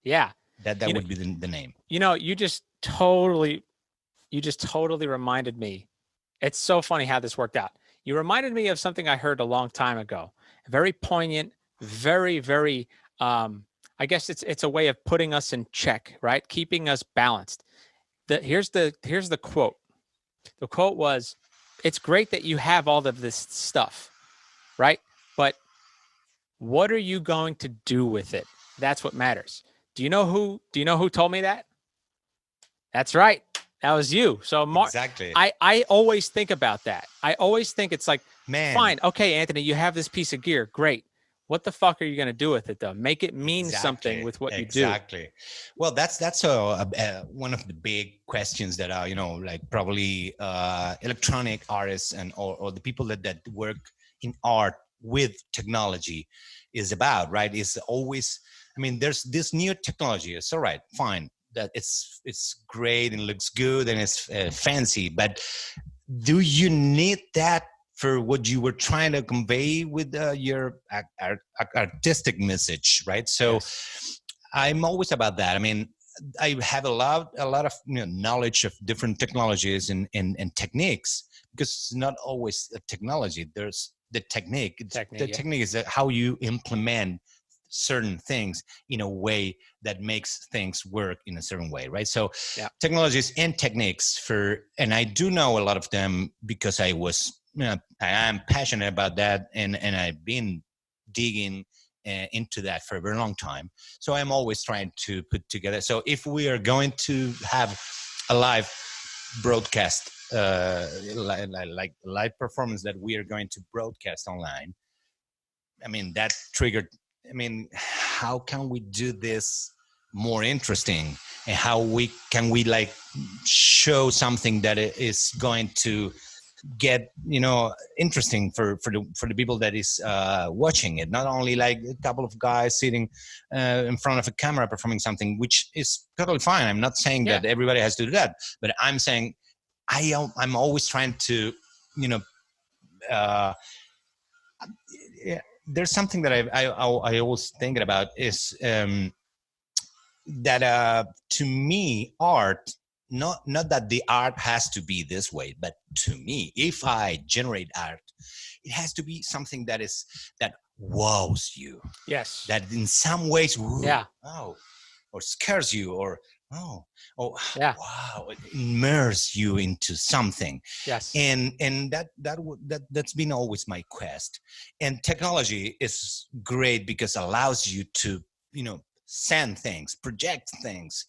yeah, that would be the name. You just totally reminded me. It's so funny how this worked out. You reminded me of something I heard a long time ago. Very poignant, very, very. I guess it's a way of putting us in check, right? Keeping us balanced. Here's the quote. The quote was, "It's great that you have all of this stuff, right? But what are you going to do with it? That's what matters." Do you know who told me that? That's right. That was you. So exactly. I always think about that. I always think it's like, man, fine, okay, Anthony, you have this piece of gear, great. What the fuck are you going to do with it, though? Make it mean something with what you do. Exactly. Well, that's one of the big questions that are, like probably electronic artists or the people that work in art with technology is about, right? Is always, there's this new technology. It's all right, fine. That it's great and looks good and it's fancy, but do you need that for what you were trying to convey with your artistic message, right? So yes. I'm always about that. I have a lot of knowledge of different technologies and techniques, because it's not always a technology. There's the technique. The technique is how you implement certain things in a way that makes things work in a certain way, right? So technologies and techniques and I do know a lot of them because I am passionate about that, and I've been digging into that for a very long time. So I'm always trying to put together. So if we are going to have a live broadcast, like live performance that we are going to broadcast online, that triggered. How can we do this more interesting, and how can we like show something that is going to get interesting for the people that is watching it, not only like a couple of guys sitting in front of a camera performing something, which is totally fine. I'm not saying that everybody has to do that, but I'm saying I'm always trying to there's something that I always thinking about is that to me art, not that the art has to be this way, but to me, if I generate art, it has to be something that wows you, Yes. that in some ways, Yeah. oh, or scares you, or Yeah. wow, it immerse you into something. Yes. And that's been always my quest. And technology is great because it allows you to, send things, project things,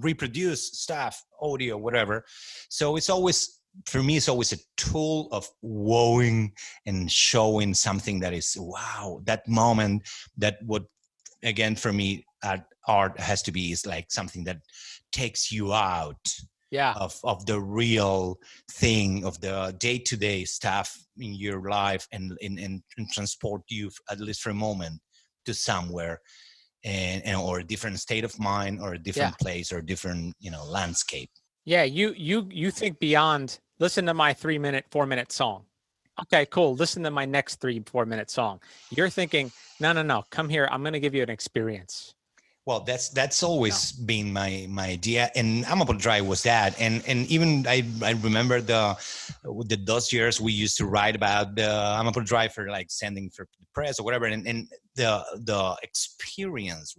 reproduce stuff, audio, whatever. So it's always, for me, it's always a tool of wowing and showing something that is, wow, that moment, that would, again, for me, art has to be, is like something that takes you out Yeah. of the real thing, of the day-to-day stuff in your life, and transport you, at least for a moment, to somewhere, and or a different state of mind, or a different place, or a different, landscape. Yeah. You think beyond, listen to my 3-minute, 4-minute song. Okay, cool. Listen to my next 3-4 minute song. You're thinking, no. Come here. I'm going to give you an experience. Well, that's always been my idea, and Amable Drive was that, and even I remember those years we used to write about the Amable Drive for, like, sending for the press or whatever, and the experience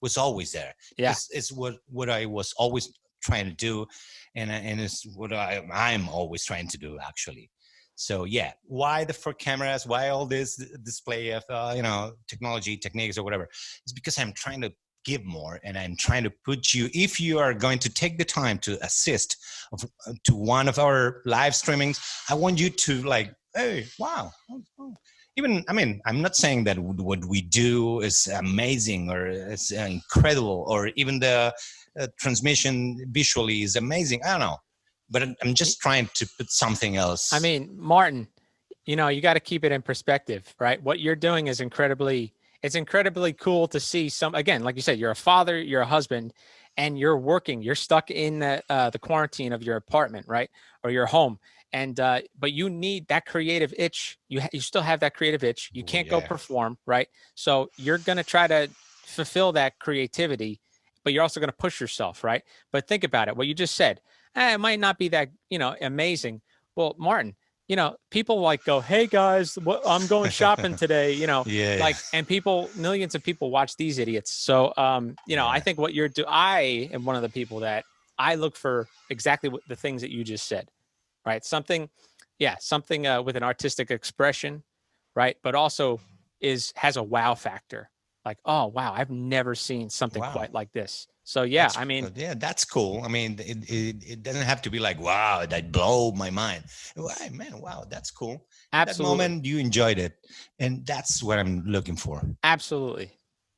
was always there. Yeah, it's what I was always trying to do, and it's what I'm always trying to do, actually. So yeah, why the 4 cameras? Why all this display of technology, techniques, or whatever? It's because I'm trying to give more, and I'm trying to put you, if you are going to take the time to assist to one of our live streamings, I want you to, like, hey, wow. Even, I mean, I'm not saying that what we do is amazing or it's incredible, or even the transmission visually is amazing. I don't know, but I'm just trying to put something else. I mean, Martin, you got to keep it in perspective, right? What you're doing is it's incredibly cool to see again, like you said, you're a father, you're a husband, and you're working, you're stuck in the quarantine of your apartment, right? Or your home. And, but you need that creative itch. You still have that creative itch. You can't go perform, right? So you're going to try to fulfill that creativity, but you're also going to push yourself, right? But think about it. What you just said, it might not be that, amazing. Well, Martin, people like go, hey guys, I'm going shopping today, like, and millions of people watch these idiots. So, I think what I am one of the people that I look for exactly the things that you just said, right? Something with an artistic expression, right? But also has a wow factor. Like, oh, wow, I've never seen something quite like this. So yeah, that's cool. I mean, it doesn't have to be like, wow, that blew my mind. Man, wow, that's cool. Absolutely. That moment you enjoyed it, and that's what I'm looking for. Absolutely.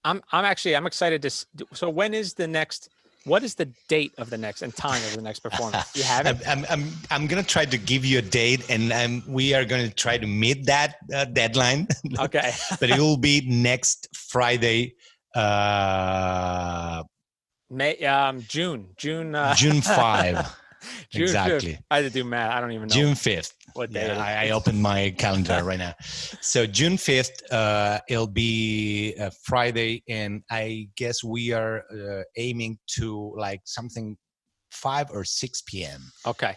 I'm excited to. So what is the date of the next and time of the next performance? You have it? I'm gonna try to give you a date, and we are gonna try to meet that deadline. Okay. But it will be next Friday. June 5. June Exactly. 5th. I had to do math. I don't even know. June 5th. What day? I opened my calendar right now. So June 5th, it'll be a Friday, and I guess we are aiming to, like, something 5 or 6 p.m. Okay.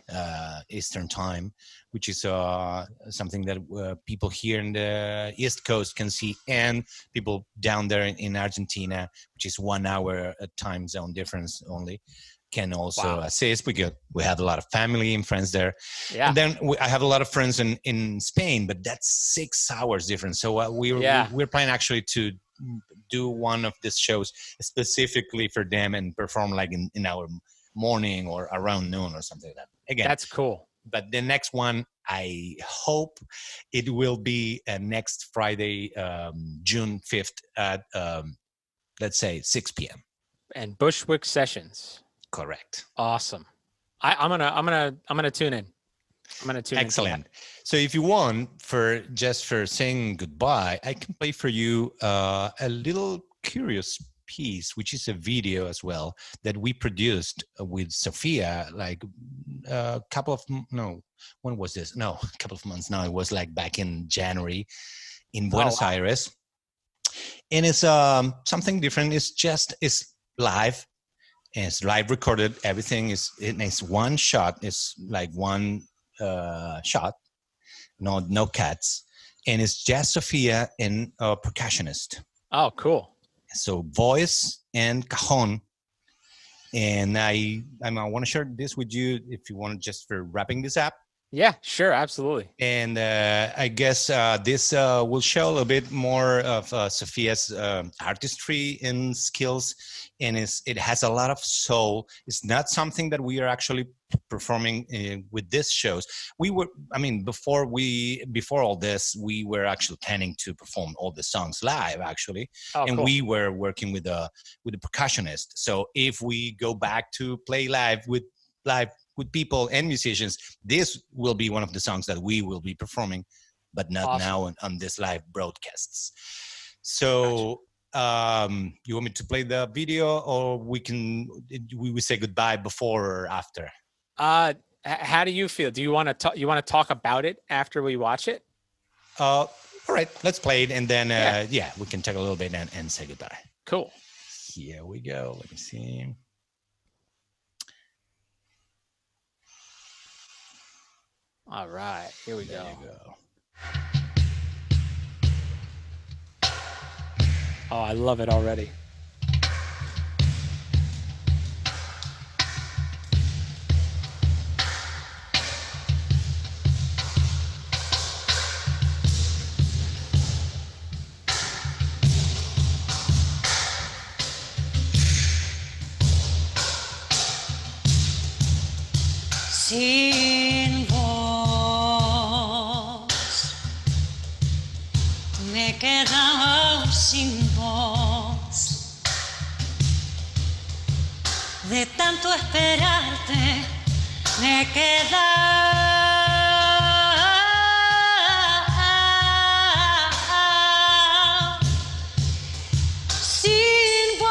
Eastern time, which is something that people here in the East Coast can see, and people down there in Argentina, which is 1 hour time zone difference only, can also assist, because we have a lot of family and friends there. Yeah. And then I have a lot of friends in Spain, but that's 6 hours difference. So we're planning actually to do one of these shows specifically for them and perform, like, in our morning or around noon or something like that. Again, that's cool. But the next one, I hope it will be next Friday, June 5th at let's say 6 p.m. And Bushwick Sessions. Correct. Awesome. I'm gonna tune in. Excellent. So if you want, for saying goodbye, I can play for you a little curious piece, which is a video as well that we produced with Sophia, like a couple of months now. It was like back in January in Buenos Aires. And it's something different. It's live. And it's live recorded. Everything is one shot. It's like one shot. No cuts. and it's just Sophia and a percussionist. Oh, cool. So voice and cajon. And I want to share this with you if you want, just for wrapping this up. Yeah, sure, absolutely. And I guess this will show a little bit more of Sophia's artistry and skills, and it has a lot of soul. It's not something that we are actually performing with these shows. We were, before all this, we were actually planning to perform all the songs live, actually, and cool. we were working with a percussionist. So if we go back to play live with people and musicians, this will be one of the songs that we will be performing, but not now on this live broadcasts. So you want me to play the video, or we say goodbye before or after? How do you feel? Do you want to talk about it after we watch it? All right, let's play it, and then we can talk a little bit and say goodbye. Cool. Here we go. Let me see. All right, here we go. Oh, I love it already. Sin voz, me he quedado sin voz. De tanto esperarte me he quedado sin voz.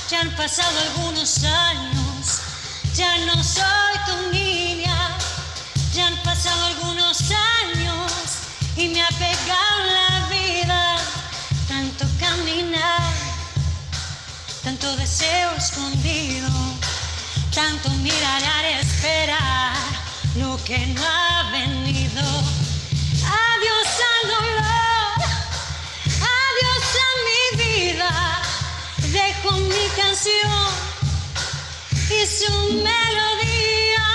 Ya han pasado algunos años, ya no soy tu niña. Ya han pasado algunos años y me ha pegado la vida. Tanto caminar, tanto deseo escondido, tanto mirar y esperar lo que no ha venido. Adiós al dolor, adiós a mi vida. Dejo mi canción y su melodía.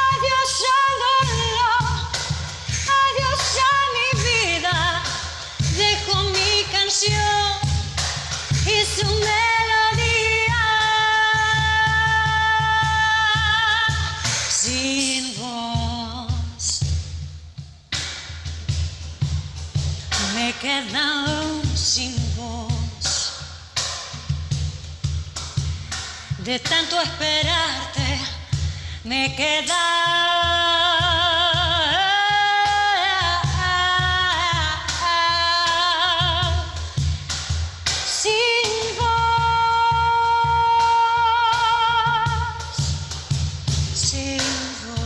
Adiós al dolor, adiós a mi vida. Dejo mi canción y su melodía. Sin voz me he quedado sin voz. De tanto esperarte me he quedado sin voz, sin voz.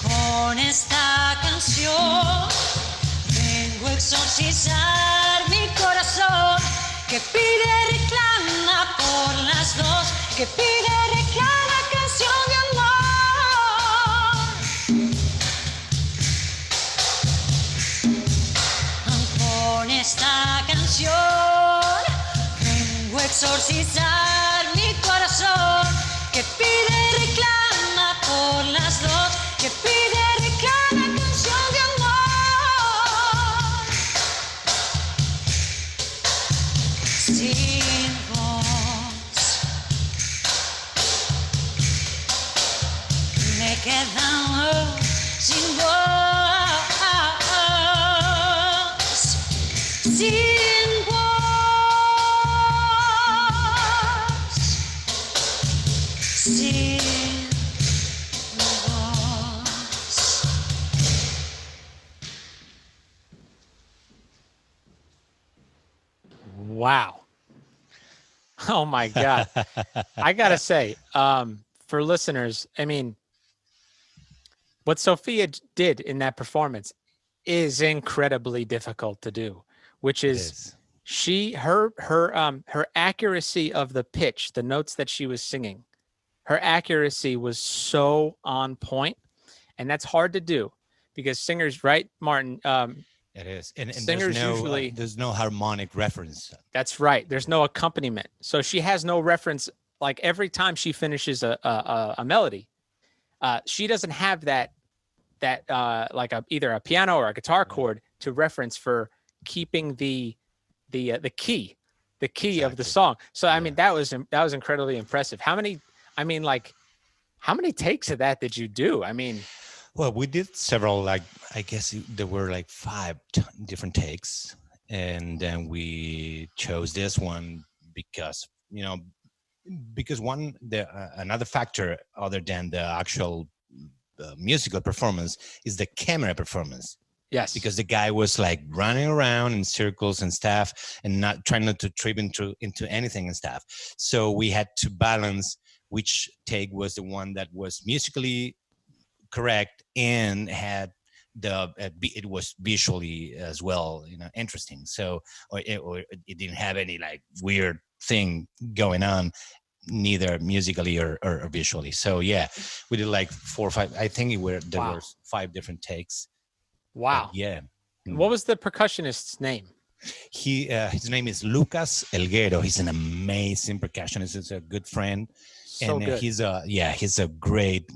Con esta canción vengo a exorcizar mi corazón, que pide y reclama por las dos, que pide y reclama canción de amor. Con esta canción vengo a exorcizar mi corazón, que pide y reclama por las dos, que pide y reclama canción de amor. Sin voz me he quedado sin voz, sin voz, sin Wow. Oh my God. I gotta say, for listeners, I mean, what Sophia did in that performance is incredibly difficult to do, which It is is. her accuracy of the pitch, the notes that she was singing, her accuracy was so on point, and that's hard to do because singers, right, Martin? It is, and Singers usually, there's no harmonic reference. that's right. There's no accompaniment, so she has no reference. Like every time she finishes a melody, she doesn't have that like either a piano or a guitar chord to reference for keeping the key of the Exactly. song. So I Yeah. mean that was incredibly impressive. How many? I mean, like, how many takes of that did you do? I mean, Well, we did several, like, I guess there were like five different takes. And then we chose this one because, because another factor other than the actual musical performance is the camera performance. yes, Because the guy was like running around in circles and stuff and not trying not to trip into anything and stuff. So we had to balance which take was the one that was musically correct and had it was visually as well, interesting. So or it didn't have any like weird thing going on, neither musically or visually. So yeah, we did like 4 or 5. I think there Wow. were 5 different takes. wow. Yeah. What was the percussionist's name? His name is Lucas Elguero. He's an amazing percussionist. He's a good friend. So And good. he's a great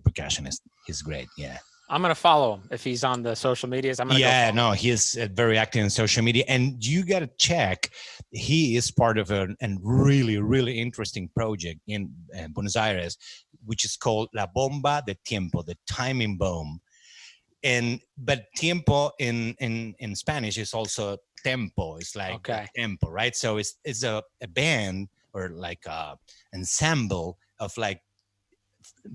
percussionist. He's great. Yeah. I'm gonna follow him if he's on the social medias. I'm gonna go follow him. No, he's very active in social media, and you got to check. He is part of a really interesting project in Buenos Aires, which is called La Bomba de Tiempo, the timing bomb. But tiempo in Spanish is also tempo. It's like Okay. tempo, right? So it's a band or like a ensemble of like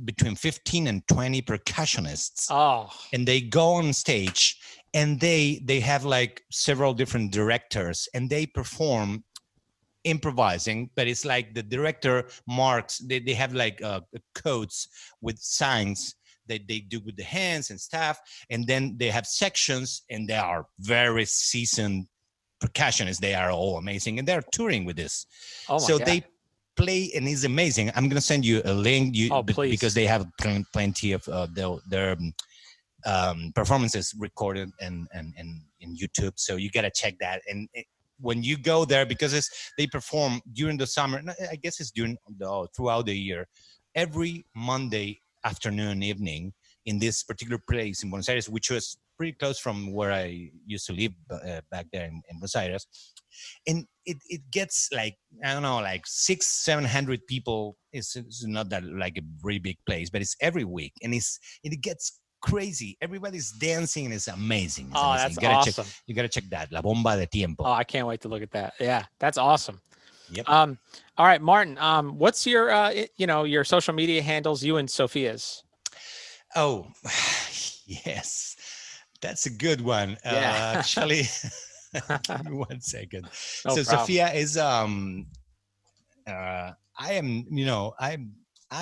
between 15 and 20 percussionists. Oh, And they go on stage and they have like several different directors and they perform improvising, but it's like the director marks, they have like codes with signs that they do with the hands and stuff. And then they have sections and they are very seasoned percussionists. They are all amazing and they're touring with this. oh my So God. they play and it's amazing. I'm going to send you a link Please. because they have plenty of their performances recorded and in YouTube. So you got to check that. And when you go there, because they perform during the summer, I guess it's throughout the year, every Monday afternoon, evening in this particular place in Buenos Aires, which was pretty close from where I used to live back there in Buenos Aires. And it gets like, I don't know, like 600-700 people. It's not that like a very big place, but it's every week. And it gets crazy. Everybody's dancing and it's amazing. It's amazing. That's awesome. You gotta check that. La Bomba de Tiempo. Oh, I can't wait to look at that. Yeah, that's awesome. Yep. All right, Martin. What's your your social media handles? You and Sophia's. Oh, yes, that's a good one. Yeah. Actually, 1 second. No So problem. Sophia is I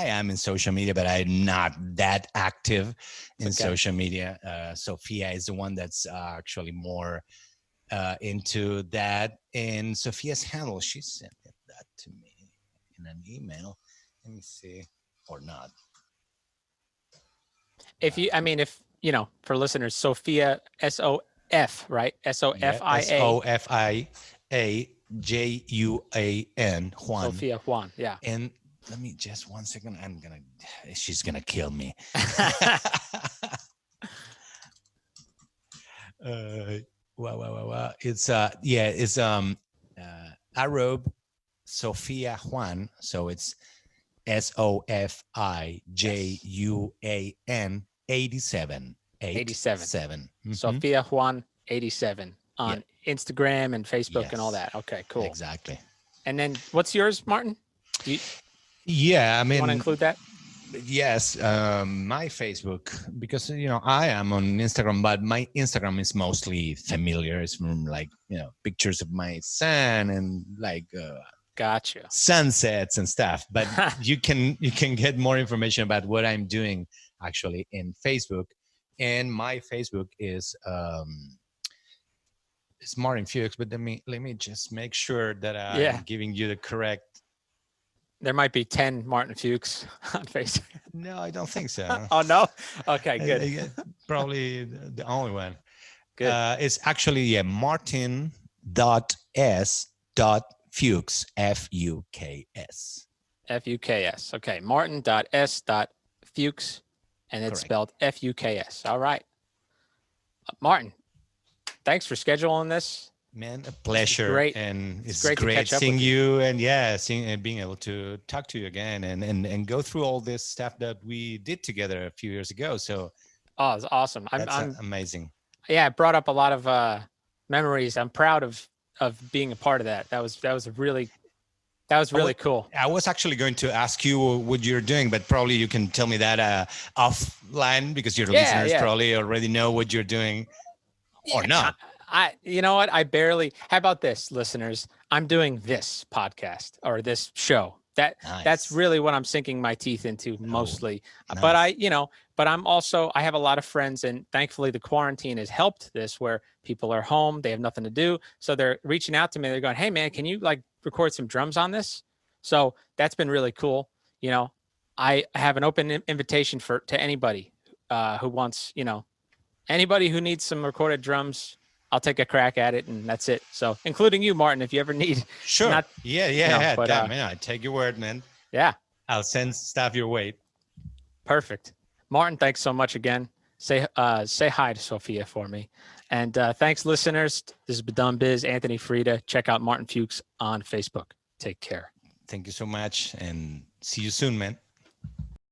am in social media, but I'm not that active in Okay. social media. Sophia is the one that's actually more into that. And Sophia's handle, she sent that to me in an email. Let me see, or not. If for listeners, Sophia, SOF, right? SOFIA. SOFIAJUAN, Juan. Sophia Juan. Yeah. And let me just 1 second. She's gonna kill me. Wow. It's Arab Sophia Juan. So it's SOFIJUAN 87. 87. Mhm. Sophia Juan 87 on Instagram and Facebook and all Yes. that. Okay, cool. Exactly. And then what's yours, Martin? Do you Yeah, I mean, want to include that? yes, my Facebook, because I am on Instagram, but my Instagram is mostly familiar. It's from like pictures of my son and like Gotcha. sunsets and stuff. But you can get more information about what I'm doing actually in Facebook. And my Facebook is it's Martin Fuks, but let me just make sure that I'm giving you the correct. There might be 10 Martin Fuks on Facebook. No, I don't think so. Oh, no? Okay, good. Probably the only one. Good. It's actually martin.s.fuks, F-U-K-S. F-U-K-S. Okay, martin.s.fuks, and it's spelled F-U-K-S. All right. Martin, thanks for scheduling this. Man, a pleasure. Great. And it's great seeing you and seeing and being able to talk to you again and go through all this stuff that we did together a few years ago. So it's awesome. I'm amazing. Yeah, it brought up a lot of memories. I'm proud of being a part of that. That was really cool. I was actually going to ask you what you're doing, but probably you can tell me that offline because your listeners probably already know what you're doing or not. You know what? How about this, listeners? I'm doing this podcast or this show. That's really what I'm sinking my teeth into mostly. Nice. But I'm also, I have a lot of friends, and thankfully the quarantine has helped this, where people are home, they have nothing to do. So they're reaching out to me. They're going, "Hey man, can you like record some drums on this?" So that's been really cool. You know, I have an open invitation to anybody who wants, anybody who needs some recorded drums. I'll take a crack at it, and that's it. So, including you, Martin, if you ever need. Sure. Man, I take your word, man. Yeah. I'll send stuff your way. Perfect. Martin, thanks so much again. Say hi to Sophia for me. And thanks, listeners. This is BaDumBizz, Anthony Frida. Check out Martin Fuks on Facebook. Take care. Thank you so much, and see you soon, man.